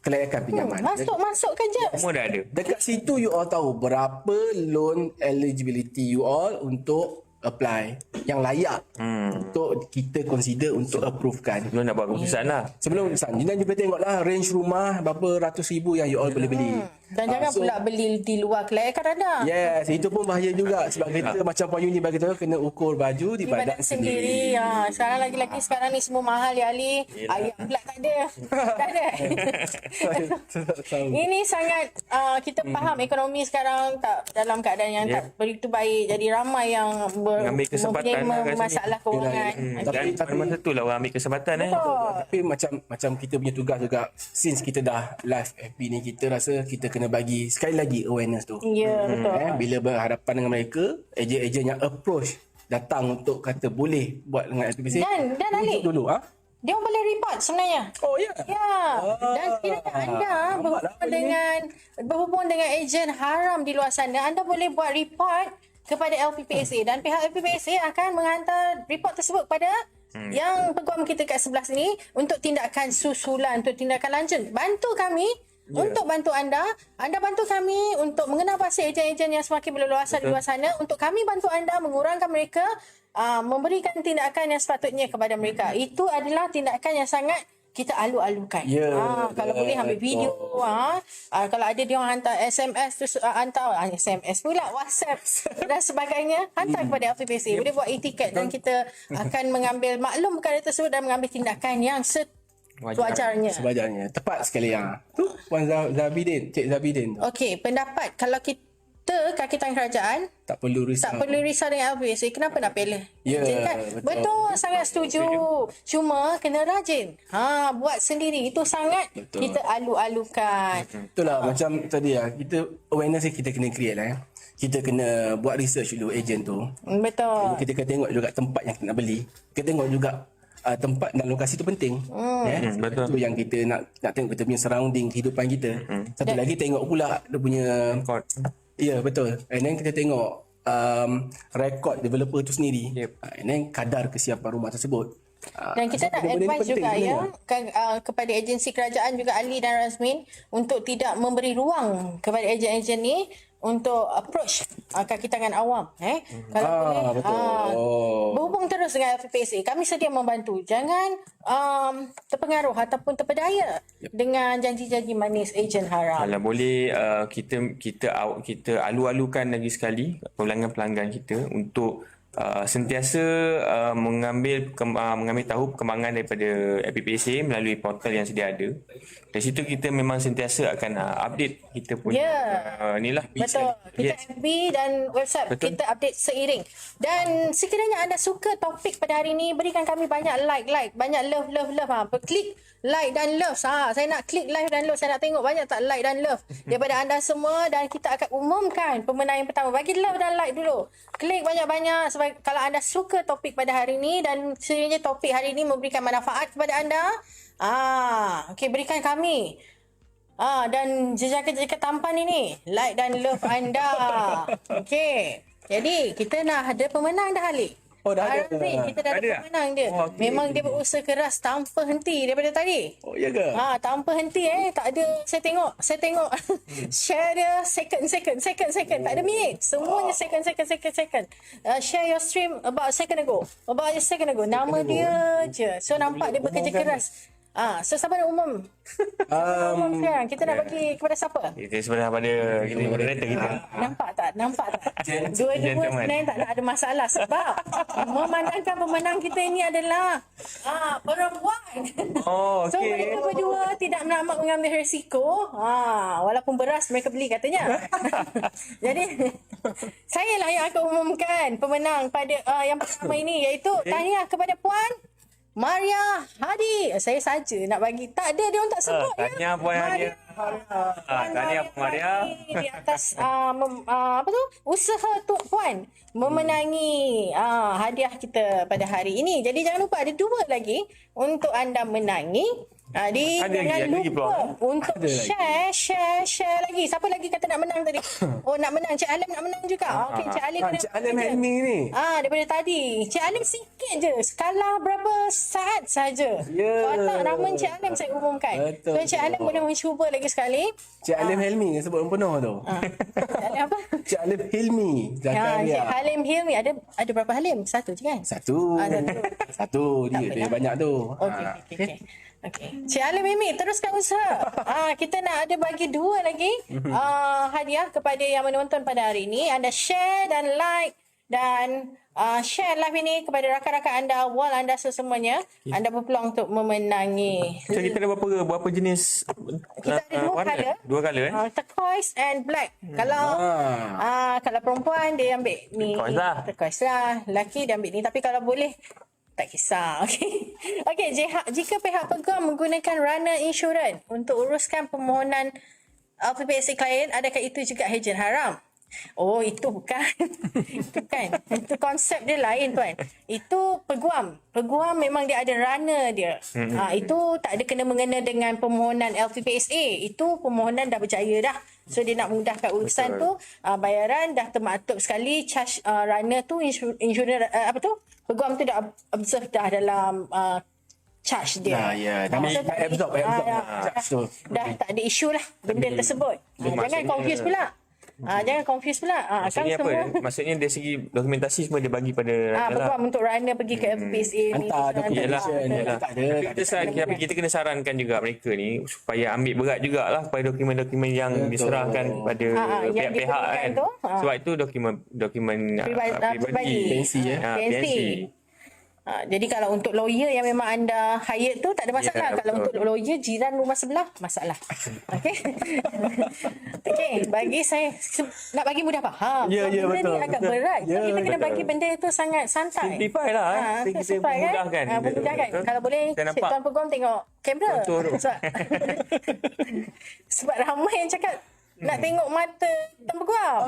kelayakan pinjaman. Masuk kerja. Semua dah ada. Dekat situ you all tahu berapa loan eligibility you all untuk apply yang layak untuk kita consider untuk approvekan. Belum nak buat keputusan lah. Sebelum keputusan, dan you boleh tengoklah range rumah berapa ratus ribu yang you all boleh beli. Dan jangan pula beli di luar kelayakan anda. Yes, itu pun bahaya juga sebab kita macam Puan Yuni bagi tahu kena ukur baju di badan sendiri. Sekarang lagi-lagi sekarang ni semua mahal ya Ali. Ayam pula tak ada. Tak ada. Ini sangat kita faham ekonomi sekarang tak dalam keadaan yang tak begitu baik. Jadi ramai yang ambil kesempatan mempunyai masalah kewangan. Tapi masa tu lah orang ambil kesempatan Tapi macam kita punya tugas juga, since kita dah live FB ni, kita rasa kita kena bagi sekali lagi awareness tu. Ya, betul. Bila berhadapan dengan mereka, ejen-ejen yang approach datang untuk kata boleh buat dengan LPPC. Dan Ali, dulu dia boleh report sebenarnya. Oh ya. Ya. Dan sekiranya anda berhubung dengan ejen haram di luar sana, anda boleh buat report kepada LPPSA dan pihak LPPSA akan menghantar report tersebut kepada yang peguam kita kat sebelah sini untuk tindakan susulan, untuk tindakan lanjut. Bantu kami untuk bantu anda. Anda bantu kami untuk mengenal pasti ejen-ejen yang semakin berleluasa di luar sana. Untuk kami bantu anda mengurangkan mereka, memberikan tindakan yang sepatutnya kepada mereka. Itu adalah tindakan yang sangat kita alu-alukan. Kalau boleh ambil video. Kalau ada dia orang hantar SMS tu, hantar SMS pula, WhatsApp dan sebagainya, hantar kepada LPPSA. Boleh buat e-ticket dan kita akan mengambil maklum perkara tersebut dan mengambil tindakan yang sewajarnya. Tepat sekali tu Puan Zabidin, Cik Zabidin tu. Okey, pendapat kalau kita kaki tangan kerajaan Tak perlu risau. dengan LPSA, kenapa nak pilih? Ya, Kan? betul. Betul, sangat setuju. Cuma kena rajin. Buat sendiri itu sangat kita alu-alukan. Itulah macam tadi kita awareness ni kita kena create lah. Kita kena buat research dulu ejen tu. Betul. Kita kena tengok juga tempat yang kita nak beli. Kita tengok juga tempat dan lokasi tu penting. Betul. Itu yang kita nak tengok kita punya surrounding, kehidupan kita. Satu lagi tengok pula dia punya ya, betul. And then kita tengok rekod developer tu sendiri. And then kadar kesiapan rumah tersebut. Dan kita nak advise juga kepada agensi kerajaan juga, Ali dan Razmin, untuk tidak memberi ruang kepada ejen-ejen ni untuk approach kaki tangan awam. Kalau boleh berhubung terus dengan LPPSA. Kami sedia membantu. Jangan terpengaruh ataupun terpedaya dengan janji-janji manis ejen haram. Kalau boleh kita alu-alukan lagi sekali pelanggan-pelanggan kita untuk sentiasa mengambil tahu perkembangan daripada FPPSA melalui portal yang sedia ada. Dari situ kita memang sentiasa akan update kita punya inilah. Betul. Kita FB dan WhatsApp kita update seiring. Dan sekiranya anda suka topik pada hari ini, berikan kami banyak like, banyak love. Klik like dan love. Saya nak klik like dan love. Saya nak tengok banyak tak like dan love daripada anda semua, dan kita akan umumkan pemenang yang pertama. Bagi love dan like dulu. Klik banyak-banyak kalau anda suka topik pada hari ini, dan sekiranya topik hari ini memberikan manfaat kepada anda. Okey, berikan kami dan jejaka-jejaka tampan ini like dan love anda. Okey. Jadi kita nak ada pemenang dah, Ali. Dah ada. Kita dah ada pemenang dia. Memang dia berusaha keras tanpa henti daripada tadi. Ya ke? Tanpa henti tak ada. Saya tengok share dia second. Tak ada minit. Semuanya second. Share your stream about a second ago. Nama dia je. So nampak dia bekerja keras. So siapa nak umum? Umum sekarang. Kita nak bagi kepada siapa? Kita sebenarnya pada kita moderator kita. Nampak tak? Dua-dua sebenarnya tak ada masalah, sebab memandangkan pemenang kita ini adalah perempuan. So mereka berdua tidak nak mengambil risiko. Walaupun beras mereka beli katanya. Jadi saya lah yang akan umumkan pemenang pada yang pertama ini, iaitu tahniah kepada Puan Maria Hadi. Saya saja nak bagi. Tak ada, dia orang tak sebut. Tahniah Puan Hadi. Tahniah Puan Maria. Di atas usaha Tok Puan memenangi hadiah kita pada hari ini. Jadi jangan lupa ada dua lagi untuk anda menangi. Jangan lupa untuk share lagi. Siapa lagi kata nak menang tadi? Nak menang. Cik Alim nak menang juga. Okey, Cik Alim kena. Cik Alim Helmi ni. Daripada tadi. Cik Alim sikit je. Skala berapa saat saja. Kalau tak nama Cik Alim saya umumkan. So Cik Alim boleh mencuba lagi sekali. Cik Alim Helmi yang sebut penuh tu. Cik Alim apa? Cik Alim Hilmi. Cik Halim Hilmi. Ada berapa Halim? Satu je kan? Satu. Dia banyak tu. Okey. Cik Alim Mimi, teruskan usaha. Kita nak ada bagi dua lagi hadiah kepada yang menonton pada hari ini. Anda share dan like dan share live ini kepada rakan-rakan anda, wall anda semuanya. Anda berpeluang untuk memenangi. So kita ada berapa jenis? Kita ada dua colour. Turquoise and black. Kalau perempuan dia ambil ni. Turquoise lah. Lelaki dia ambil ni. Tapi kalau boleh tak kisah. Okey, jika pihak peguam menggunakan runner insurans untuk uruskan permohonan LPPSA klien, adakah itu juga ejen haram? Itu bukan. Itu konsep dia lain, tuan. Itu peguam. Peguam memang dia ada runner dia. Itu tak ada kena-mengena dengan permohonan LPPSA. Itu permohonan dah berjaya dah. So dia nak mudahkan urusan tu, bayaran dah termaktub sekali, charge runner tu, insurans peguam tu dah observe dah dalam charge dia. Dah Betul tak? absorb charge tu. Dah tak ada isu lah benda tersebut. Jangan maksudnya- confuse pula. Jangan confuse pula. Maksudnya Kan apa? semua Maksudnya dari segi dokumentasi semua dia bagi pada runner lah. peguam untuk runner pergi ke FPSA ni. Hantar documentation. Yalah. Tak ada. Tapi kita kena sarankan juga mereka ni supaya ambil berat jugalah pada dokumen-dokumen yang diserahkan pada yang pihak-pihak diberikan kan. tu, Sebab itu dokumen Pribadi. PNC PNC. Jadi kalau untuk lawyer yang memang anda hire tu tak ada masalah. Ya, Kalau betul. untuk lawyer jiran rumah sebelah, masalah. Okey. Okey, bagi saya nak bagi mudah faham. Ya, ya, Benda betul, ni agak betul. berat. Ya, Kita kena betul. bagi benda itu sangat santai. Simplify lah. Kita simplify kan? memudahkan. Memudahkan. Betul. Kalau boleh, Saya Cik nampak. Tuan Peguam tengok kamera. Betul. Sebab ramai yang cakap nak tengok mata Tuan Peguam.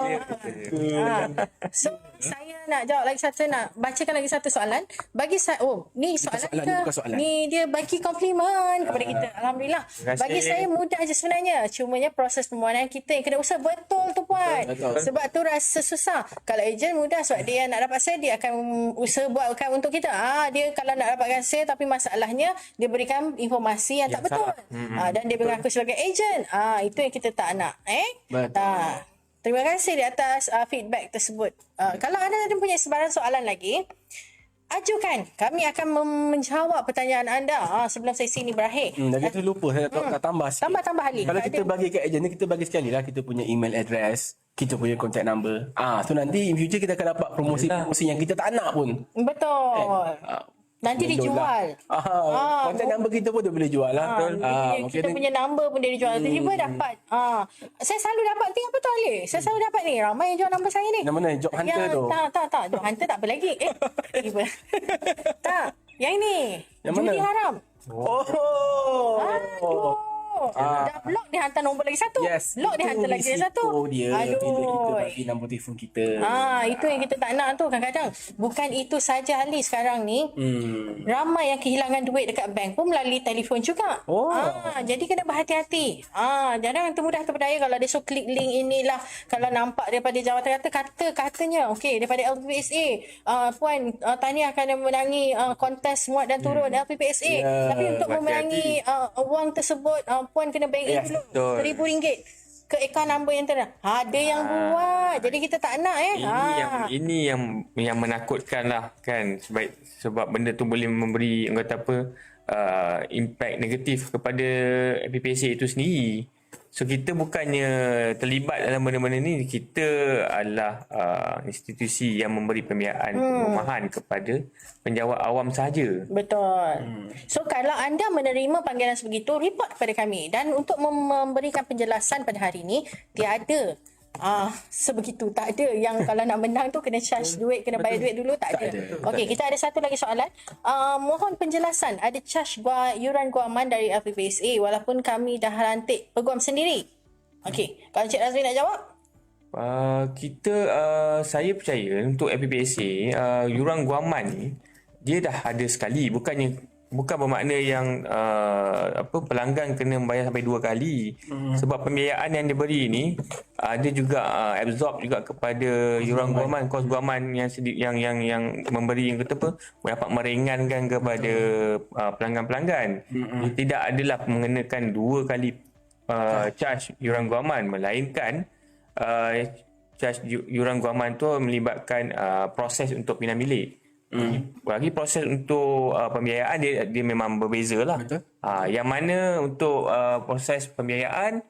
So, saya nak jawab lagi satu, nak bacakan lagi satu soalan. Bagi saya, ni soalan soalan, ke? ni bukan soalan. Ni dia bagi komplimen kepada kita. Alhamdulillah. Terima kasih. Bagi saya mudah je sebenarnya. Cumanya proses permohonan kita yang kena usaha betul tu Puan. Betul. Sebab tu rasa susah. Kalau ejen mudah sebab dia nak dapat sale, dia akan usaha buatkan untuk kita. Dia kalau nak dapatkan sale tapi masalahnya dia berikan informasi yang tak betul. Dan dia mengaku sebagai ejen. Itu yang kita tak nak. Betul. Terima kasih di atas feedback tersebut. Kalau anda ada punya sebarang soalan lagi, ajukan. Kami akan menjawab pertanyaan anda sebelum sesi ini berakhir. Lagi tu lupa saya nak tambah sikit. Tambah lagi. Kalau kita bagi kat ejen ni, kita bagi sekali lah kita punya email address, kita punya contact number. So nanti in future kita akan dapat promosi-promosi yang kita tak nak pun. Betul. Nanti dijual. Contact number kita pun dia boleh jual lah. Kita punya number pun dia dijual. Tiba-tiba dapat. Saya selalu dapat ni apa tu Ali? Saya selalu dapat ni. Ramai yang jual number saya ni. Yang mana? Job Hunter tu? Tak. Job Hunter tak apa lagi. Tiba. Tak. Yang ni. Yang Judi mana? haram. Oh. Dah block dia hantar nombor lagi satu. Yes. Block dia hantar lagi satu. Dia. Bila kita bagi nombor telefon kita. Itu yang kita tak nak tu kadang-kadang. Bukan itu saja Ali sekarang ni. Ramai yang kehilangan duit dekat bank pun melalui telefon juga. Jadi kena berhati-hati. Jangan termudah terpedaya kalau dia klik link inilah. Kalau nampak daripada jawatan katanya okey daripada LPPSA. Puan tahniah akan memenangi kontes muat dan turun LPPSA. Tapi untuk memenangi wang tersebut Puan kena bank in dulu RM1,000 ke akaun number yang terang. Ada yang buat. Jadi kita tak nak Ini yang menakutkan lah kan, sebab benda tu boleh memberi orang kata apa impact negatif kepada FPPSA itu sendiri. So kita bukannya terlibat dalam benda-benda ni, kita adalah institusi yang memberi pembiayaan perumahan kepada penjawat awam sahaja. Betul. So kalau anda menerima panggilan sebegitu, report kepada kami. Dan untuk memberikan penjelasan pada hari ini, tiada sebegitu, tak ada yang kalau nak menang tu kena charge duit, kena bayar duit dulu, tak ada. Okey, kita ada satu lagi soalan. Mohon penjelasan, ada charge yuran guaman dari LPPSA walaupun kami dah lantik peguam sendiri. Okey, kalau Cik Razmi nak jawab? Saya percaya untuk FPPSA yuran guaman ni dia dah ada sekali, bukan bermakna yang pelanggan kena membayar sampai 2 kali. Sebab pembiayaan yang diberi ni dia juga absorb juga kepada yuran guaman, kos guaman yang memberi yang kata apa dapat meringankan kepada pelanggan-pelanggan. Dia tidak adalah mengenakan 2 kali charge yuran guaman, melainkan charge yuran guaman tu melibatkan proses untuk pindah bilik. Bagi proses untuk pembiayaan dia memang berbeza lah. Yang mana untuk proses pembiayaan,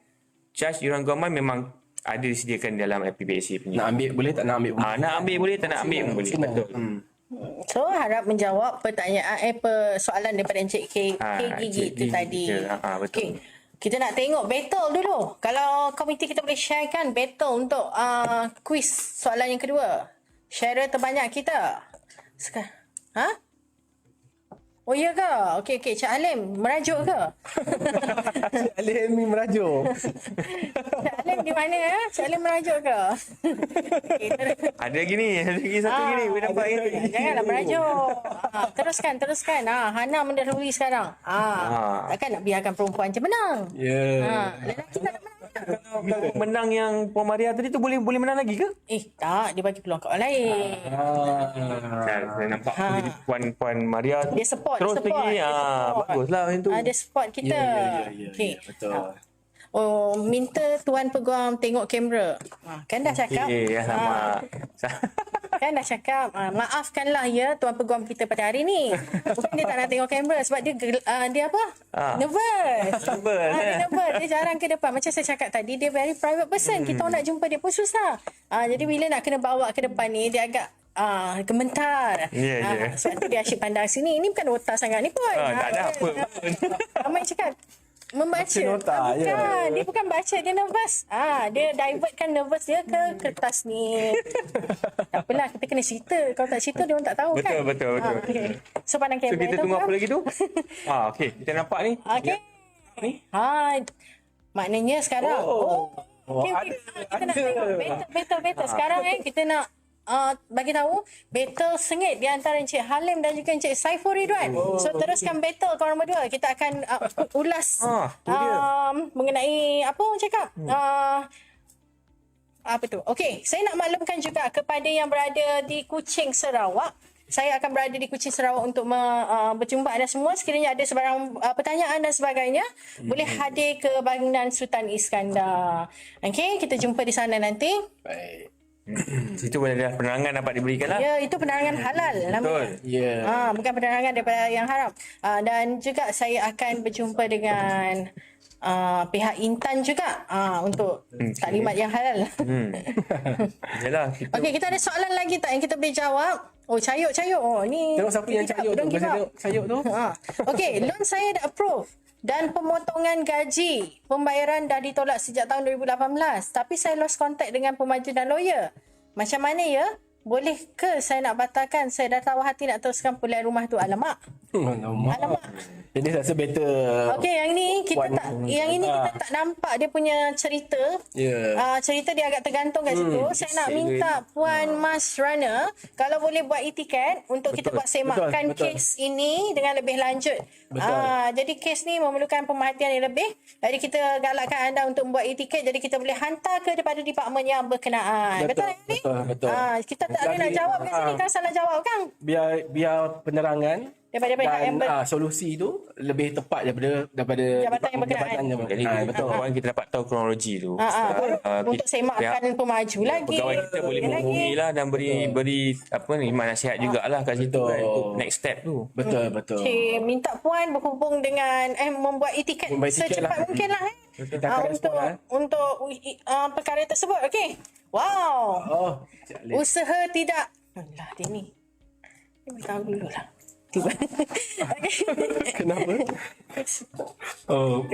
charge yuran guaman memang ada disediakan dalam FPPSA punya. Nak ambil boleh, tak nak ambil boleh. Nak ambil boleh, tak nak ambil pun boleh. Betul. So harap menjawab pertanyaan soalan daripada Encik Gigi itu tadi. Betul. Okay. Kita nak tengok battle dulu. Kalau komiti kita boleh sharekan battle untuk quiz soalan yang kedua. Share terbanyak kita. Sekarang. Oh ya ke? Okey. Cik Alim merajuk ke? Cik Alim ni merajuk. Cik Alim di mana ya? Cik Alim merajuk ke? Okay, Ada lagi satu gini. Boleh nampak ini. Janganlah merajuk. Teruskan. Hana mendahului sekarang. Takkan nak biarkan perempuan je menang. Ya. Lelaki tak nak menang. kalau menang yang Puan Maria tadi tu boleh menang lagi ke? Tak, dia bagi peluang kat orang lain. Saya nampak Puan Maria Dia support, terus dia support, lagi. dia support. Baguslah macam tu. Dia support kita. Okey. Betul. Oh, minta Tuan Peguam tengok kamera. Kan dah cakap. Okey, alamak. Kan dah cakap, maafkanlah ya Tuan Peguam kita pada hari ni. Bukan dia tak nak tengok kamera sebab dia dia apa? Nervous. Dia nervous. Dia jarang ke depan. Macam saya cakap tadi, dia very private person. Kita nak jumpa dia pun susah. Jadi bila nak kena bawa ke depan ni, dia agak gementar. Sebab tu dia asyik pandang sini. Ini bukan otak sangat ni pun. Tak ada apa. Ramai cakap membaca. nota, Bukan. Dia bukan baca, dia nervous. Dia divertkan nervous dia ke kertas ni. Tak apalah, kita kena cerita. Kalau tak cerita, dia orang tak tahu kan. Betul. Okay. So pandang kamera So kita tu, tunggu kan? apa lagi tu? Okey, kita nampak ni. Okey. Maknanya sekarang. Okay. Kita nak tengok battle. Sekarang kita nak bagi tahu battle sengit di antara Encik Halim dan juga Encik Saiful Ridwan. So teruskan battle korang berdua. Kita akan ulas mengenai apa orang cakap? Apa tu? Okey, saya nak maklumkan juga kepada yang berada di Kuching, Sarawak. Saya akan berada di Kuching, Sarawak untuk berjumpa anda semua. Sekiranya ada sebarang pertanyaan dan sebagainya, boleh hadir ke bangunan Sultan Iskandar. Okey, kita jumpa di sana nanti. Baik. Situ boleh ada penerangan dapat diberikan lah. Ya, itu penerangan halal namanya. Ya. Bukan penerangan daripada yang haram. Dan juga saya akan berjumpa dengan pihak Intan juga untuk taklimat yang halal. Yalah. Okey, kita ada soalan lagi tak yang kita boleh jawab? Oh, cayuk. Oh, ni. Tengok siapa yang cayuk tu. Masa tengok cayuk tu. Okey, loan saya dah approve. Dan pemotongan gaji pembayaran dah ditolak sejak tahun 2018. Tapi saya lost contact dengan pemaju dan lawyer. Macam mana ya? Boleh ke saya nak batalkan? Saya dah tahu hati nak teruskan pulih rumah tu. Alamak. Alamak. Jadi rasa better. Okey, yang ni kita tak nampak dia punya cerita. Cerita dia agak tergantung kat situ. Saya nak minta Puan Mas Rana kalau boleh buat e-tiket untuk kita buat semakkan kes ini dengan lebih lanjut. Jadi kes ni memerlukan pemerhatian yang lebih. Jadi kita galakkan anda untuk membuat e-tiket, jadi kita boleh hantar ke daripada departmen yang berkenaan. Betul ni? Betul. Kita tak ada nak jawab kat sini kan, salah jawab kan? Biar penerangan Daripada pihak yang solusi tu lebih tepat daripada Jabatan yang berkenaan. Jadi betul. kita dapat tahu kronologi tu. Untuk semakkan pemaju lagi. Pegawai kita boleh menghubungi lah dan beri apa ni nasihat jugalah kat situ kan, untuk next step tu. Betul. Okay, minta Puan berhubung dengan membuat e-tiket secepat mungkin lah. Untuk perkara tersebut. Okey. Wow. Usaha tidak. Alah, dia ni. Dia beritahu dulu lah. Tiba. Kenapa?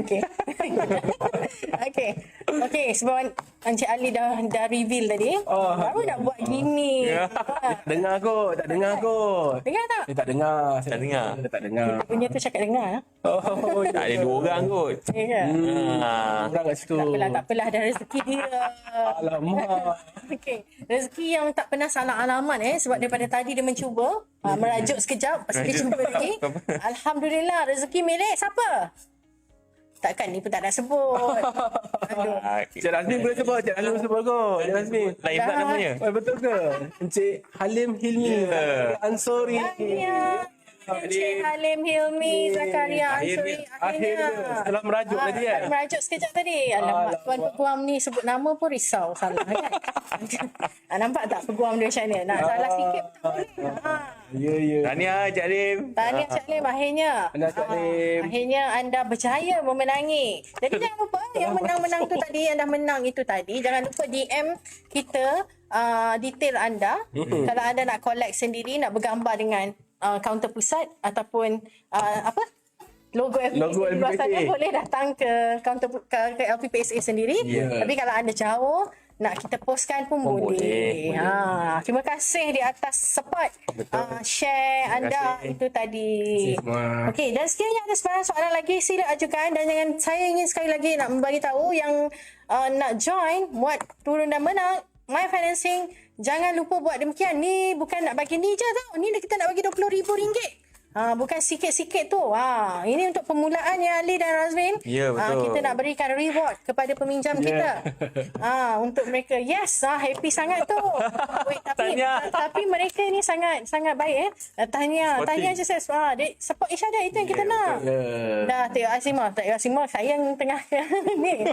Okey. Okey, sebab Encik Ali dah reveal tadi. Baru nak buat gini. Tak dengar kot. Dengar tak? Dia tak dengar. Tak dengar. Dia tak dengar. Punya tu cakap dengar. Tak ada dua orang kot. Ya ke? Orang kat situ. Tak apalah, ada rezeki dia. Alamak. Okey, rezeki yang tak pernah salah alamat sebab daripada tadi dia mencuba merajuk sekejap, lepas dia cuba lagi. Alhamdulillah, rezeki milik siapa? Takkan ni pun tak nak sebut. Aduh. Cik Razmin boleh sebut. Cik Razmin sebut kot. Cik Razmin. Lain pula namanya. Betul ke? Encik Halim Hilmi. Ansori. Encik Halim Hilmi Zakaria Ansuri akhirnya setelah merajuk tadi kan? Merajuk sekejap tadi. Alamak, Tuan Peguam ni sebut nama pun risau salah kan. Nampak tak Peguam dia macam mana? Nak salah sikit pun tak boleh. Ya. Tahniah Cik Halim. Tahniah Cik Halim, akhirnya anda berjaya memenangi. Jadi jangan lupa yang menang-menang tu tadi, yang dah menang itu tadi, jangan lupa DM kita detail anda. Kalau anda nak collect sendiri, nak bergambar dengan kaunter pusat ataupun logo LPPSA di luar sana, boleh datang ke kaunter ke LPPSA sendiri. Tapi kalau anda jauh nak kita postkan pun boleh. Terima kasih di atas support share anda itu tadi. Okey, dan sekiranya ada sebarang soalan lagi sila ajukan, dan saya ingin sekali lagi nak membagi tahu yang nak join muat turun dan menang My Financing, jangan lupa buat demikian. Ni bukan nak bagi ni je tau. Ni kita nak bagi RM20,000. Bukan sikit-sikit tu. Ini untuk permulaan ya Ali dan Razmin. Ya, betul. Kita nak berikan reward kepada peminjam kita. Untuk mereka. Yes, happy sangat tu. Wait, tapi mereka ni sangat baik Tahniah je saya. Dia support each other, itu yang kita nak. Dah tengok Asimah sayang tengah ni.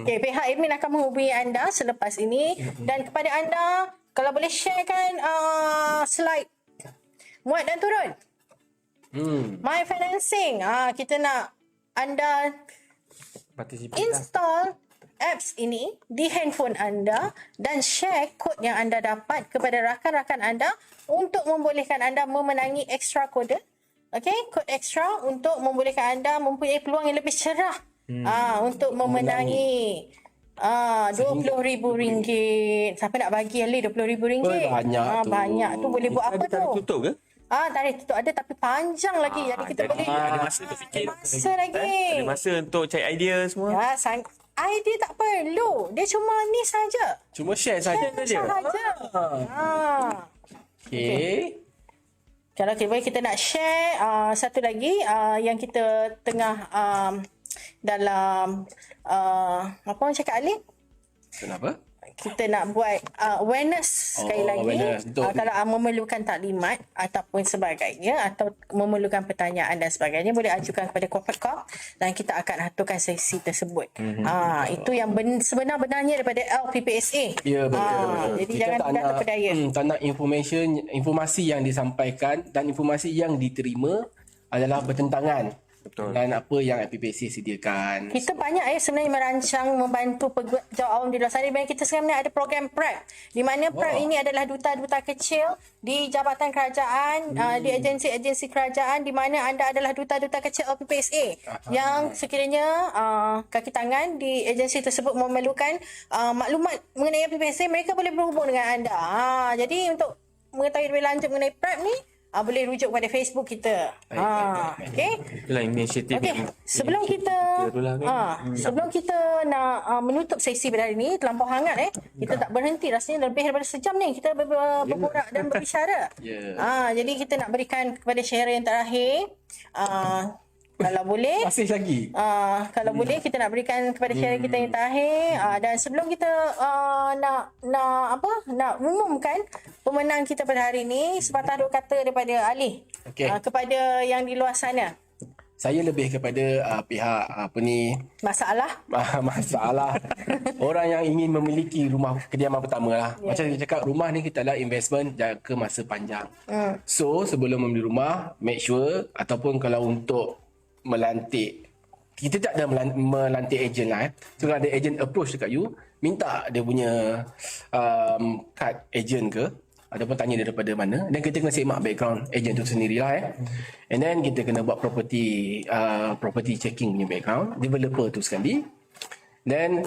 Okay, pihak admin akan menghubungi anda selepas ini. Dan kepada anda, kalau boleh sharekan slide muat dan turun. My Financing. Kita nak anda install apps ini di handphone anda dan share kod yang anda dapat kepada rakan-rakan anda untuk membolehkan anda memenangi extra kode. Okay, kod extra untuk membolehkan anda mempunyai peluang yang lebih cerah untuk memenangi RM20,000. Siapa nak bagi Ali RM20,000? Banyak tu. Boleh buat apa tu? Tarikh tutup ke? Tarikh tutup ada tapi panjang lagi. Jadi kita boleh ada masa tu fikir. Masa lagi. Ada masa untuk cari idea semua. Idea tak perlu. Dia cuma ni saja. Cuma share saja. Okay. Kalau kita nak share satu lagi yang kita tengah dalam apa orang cakap Ali? Kenapa? Kita nak buat awareness sekali lagi. Kalau memerlukan taklimat ataupun sebagainya atau memerlukan pertanyaan dan sebagainya, boleh ajukan kepada corporate call dan kita akan aturkan sesi tersebut. Itu yang sebenar-benarnya daripada LPPSA. Ya, betul. Jadi kita jangan mudah terpedaya. Tak nak informasi yang disampaikan dan informasi yang diterima adalah bertentangan. Betul. Dan apa yang FPPC sediakan. Kita banyak sebenarnya merancang membantu peguam awam di luar sana. Kita sebenarnya ada program PrEP. Di mana PrEP ini adalah duta-duta kecil di jabatan kerajaan, di agensi-agensi kerajaan di mana anda adalah duta-duta kecil LPPSA yang sekiranya kaki tangan di agensi tersebut memerlukan maklumat mengenai LPPSA, mereka boleh berhubung dengan anda. Jadi untuk mengetahui lebih lanjut mengenai PrEP ni, boleh rujuk pada Facebook kita. Okey. Itulah inisiatif. Okey. Sebelum kita nak menutup sesi pada hari ini, terlampau hangat Kita tak berhenti, rasanya lebih daripada sejam ni kita berborak dan berbicara. Jadi kita nak berikan kepada share yang terakhir. Kalau boleh masih lagi. Kalau boleh kita nak berikan kepada share kita yang terakhir. Dan sebelum kita nak umumkan pemenang kita pada hari ini, sepatah dua kata daripada Ali kepada yang di luar sana. Saya lebih kepada pihak masalah orang yang ingin memiliki rumah kediaman pertama lah. Macam saya cakap, rumah ni kita lah investment jangka masa panjang. So sebelum membeli rumah, make sure, ataupun kalau untuk melantik, kita tak ada melantik ejen lah. So kalau ada ejen approach dekat you, minta dia punya kad ejen ke, ataupun tanya daripada mana, dan kita kena semak background ejen tu sendirilah and then kita kena buat property checking punya background developer tu sekali. Then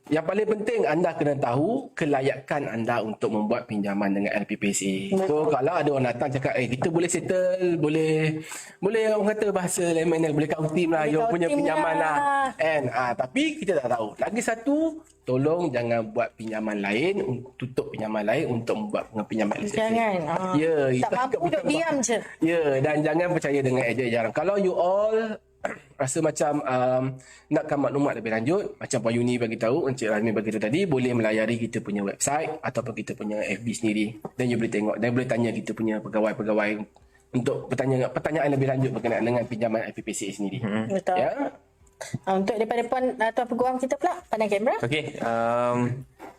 yang paling penting, anda kena tahu kelayakan anda untuk membuat pinjaman dengan LPPSA. So kalau ada orang datang cakap kita boleh settle, boleh orang kata bahasa layman, boleh kau tim lah, you punya pinjaman lah. And tapi kita tak tahu. Lagi satu, tolong jangan buat pinjaman lain, tutup pinjaman lain untuk membuat pinjaman LPPSA. Jangan. Tak mampu duduk diam je. Dan jangan percaya dengan ejen-ejen. Kalau you all rasa macam nakkan maklumat lebih lanjut, macam Puan Yuni bagi tahu, Encik Razmin bagi tahu tadi, boleh melayari kita punya website ataupun kita punya FB sendiri, dan you boleh tengok dan boleh tanya kita punya pegawai-pegawai untuk pertanyaan lebih lanjut berkenaan dengan pinjaman FPPSA sendiri. Betul. Untuk daripada Tuan Peguam kita pula, pandang kamera. Okey,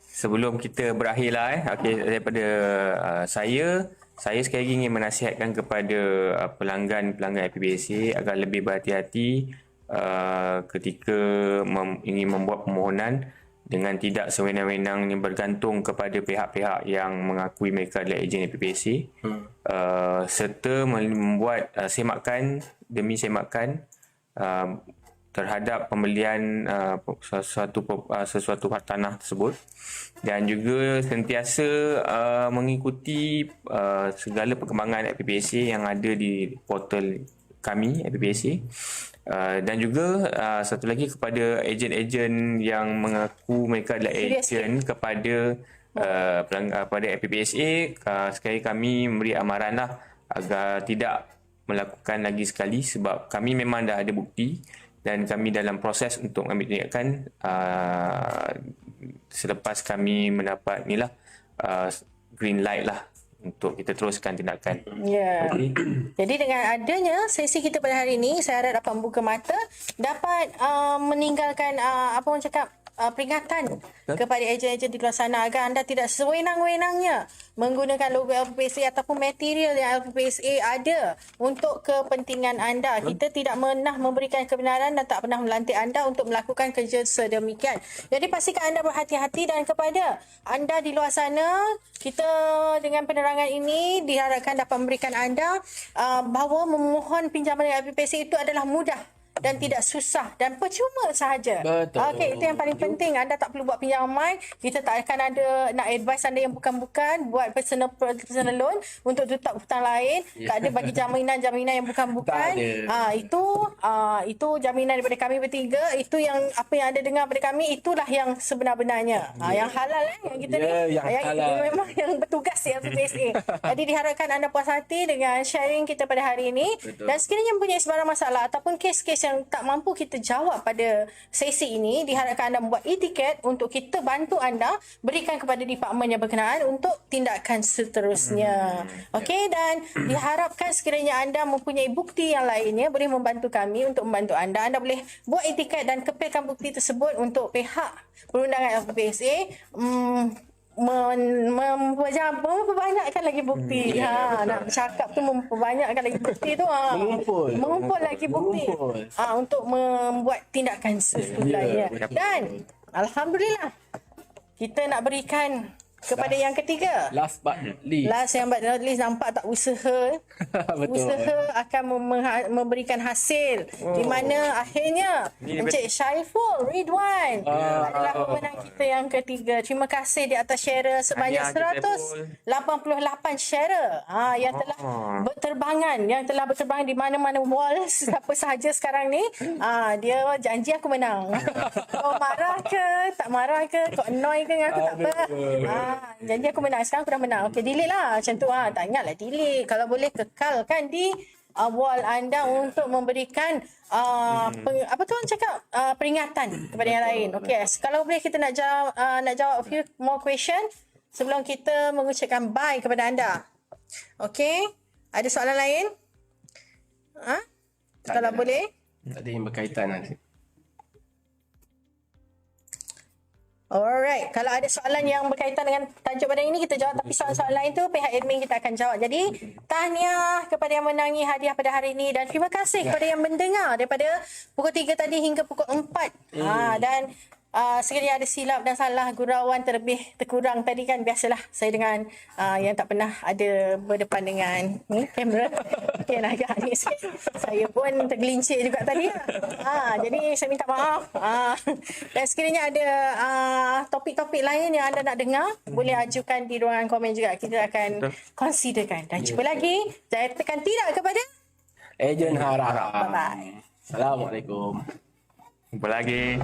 sebelum kita berakhir lah daripada saya sekali lagi ingin menasihatkan kepada pelanggan FPPSA agar lebih berhati-hati ketika ingin membuat permohonan dengan tidak sewenang-wenangnya bergantung kepada pihak-pihak yang mengakui mereka adalah ejen FPPSA, serta membuat semakan demi semakan terhadap pembelian sesuatu tanah tersebut, dan juga sentiasa mengikuti segala perkembangan FPPSA yang ada di portal kami FPPSA, dan juga satu lagi kepada ejen-ejen yang mengaku mereka adalah ejen kepada pada FPPSA, sekali kami memberi amaran lah agar tidak melakukan lagi sekali, sebab kami memang dah ada bukti dan kami dalam proses untuk mengambil tindakan selepas kami mendapat green light lah untuk kita teruskan tindakan. Ya. Jadi dengan adanya sesi kita pada hari ini, saya harap dapat membuka mata, dapat meninggalkan apa orang cakap, peringatan kepada ejen-ejen di luar sana agar anda tidak sewenang-wenangnya menggunakan logo LPPSA ataupun material yang LPPSA ada untuk kepentingan anda. Kita tidak pernah memberikan kebenaran dan tak pernah melantik anda untuk melakukan kerja sedemikian. Jadi pastikan anda berhati-hati, dan kepada anda di luar sana, kita dengan penerangan ini diharapkan dapat memberikan anda bahawa memohon pinjaman dengan LPPSA itu adalah mudah dan tidak susah dan percuma sahaja. Betul. Okey, itu yang paling penting. Anda tak perlu buat pinjaman. Kita tak akan ada nak advise anda yang bukan-bukan buat personal loan untuk tutup hutang lain. Tak ada bagi jaminan yang bukan-bukan. Itu jaminan daripada kami bertiga. Itu yang apa yang anda dengar daripada kami, itulah yang sebenar-benarnya. Yang halal yang kita ni. Yang halal. Ini memang yang bertugas ya PPSA. Jadi diharapkan anda puas hati dengan sharing kita pada hari ini. Betul. Dan sekiranya mempunyai sebarang masalah ataupun kes-kes yang tak mampu kita jawab pada sesi ini, diharapkan anda membuat e-tiket untuk kita bantu anda berikan kepada departmen yang berkenaan untuk tindakan seterusnya. Okey, dan diharapkan sekiranya anda mempunyai bukti yang lainnya boleh membantu kami untuk membantu anda. Anda boleh buat e-tiket dan kepilkan bukti tersebut untuk pihak perundangan LPPSA memperbanyakkan lagi bukti. Nak bercakap tu memperbanyakkan lagi bukti tu. Mengumpul lagi bukti. Untuk membuat tindakan sesudah. Dan alhamdulillah kita nak berikan kepada yang ketiga. Last but not least. Nampak tak usaha. Betul. Usaha akan memberikan hasil. Di mana akhirnya Encik Syaiful Ridwan adalah pemenang kita yang ketiga. Terima kasih di atas share sebanyak 188 share yang telah berterbangan di mana-mana mall. Siapa sahaja sekarang ni dia janji aku menang. Kau marah ke, tak marah ke, kau annoy ke dengan aku, tak apa. Janji aku menang. Sekarang aku dah menang. Okey, delete lah macam tu. Tak ingatlah delete. Kalau boleh kekalkan di wall anda untuk memberikan apa tu orang cakap, peringatan kepada yang lain. Okey, kalau boleh kita nak jawab a few more question sebelum kita mengucapkan bye kepada anda. Okey, ada soalan lain? Kalau boleh. Tak ada yang berkaitan nanti. Alright, kalau ada soalan yang berkaitan dengan tajuk pada ini kita jawab, tapi soalan-soalan lain tu pihak admin kita akan jawab. Jadi tahniah kepada yang menangi hadiah pada hari ini, dan terima kasih kepada yang mendengar daripada pukul 3 tadi hingga pukul 4. Dan sekiranya ada silap dan salah gurauan terkurang tadi kan, biasalah saya dengan yang tak pernah ada berdepan dengan kamera. Mungkin agak ni sikit. Saya pun tergelincir juga tadi. Jadi saya minta maaf. Dan sekiranya ada topik-topik lain yang anda nak dengar, boleh ajukan di ruangan komen juga. Kita akan considerkan. Dan jumpa lagi. Saya tekan tidak kepada Ejen Harap. Bye-bye. Assalamualaikum. Jumpa lagi.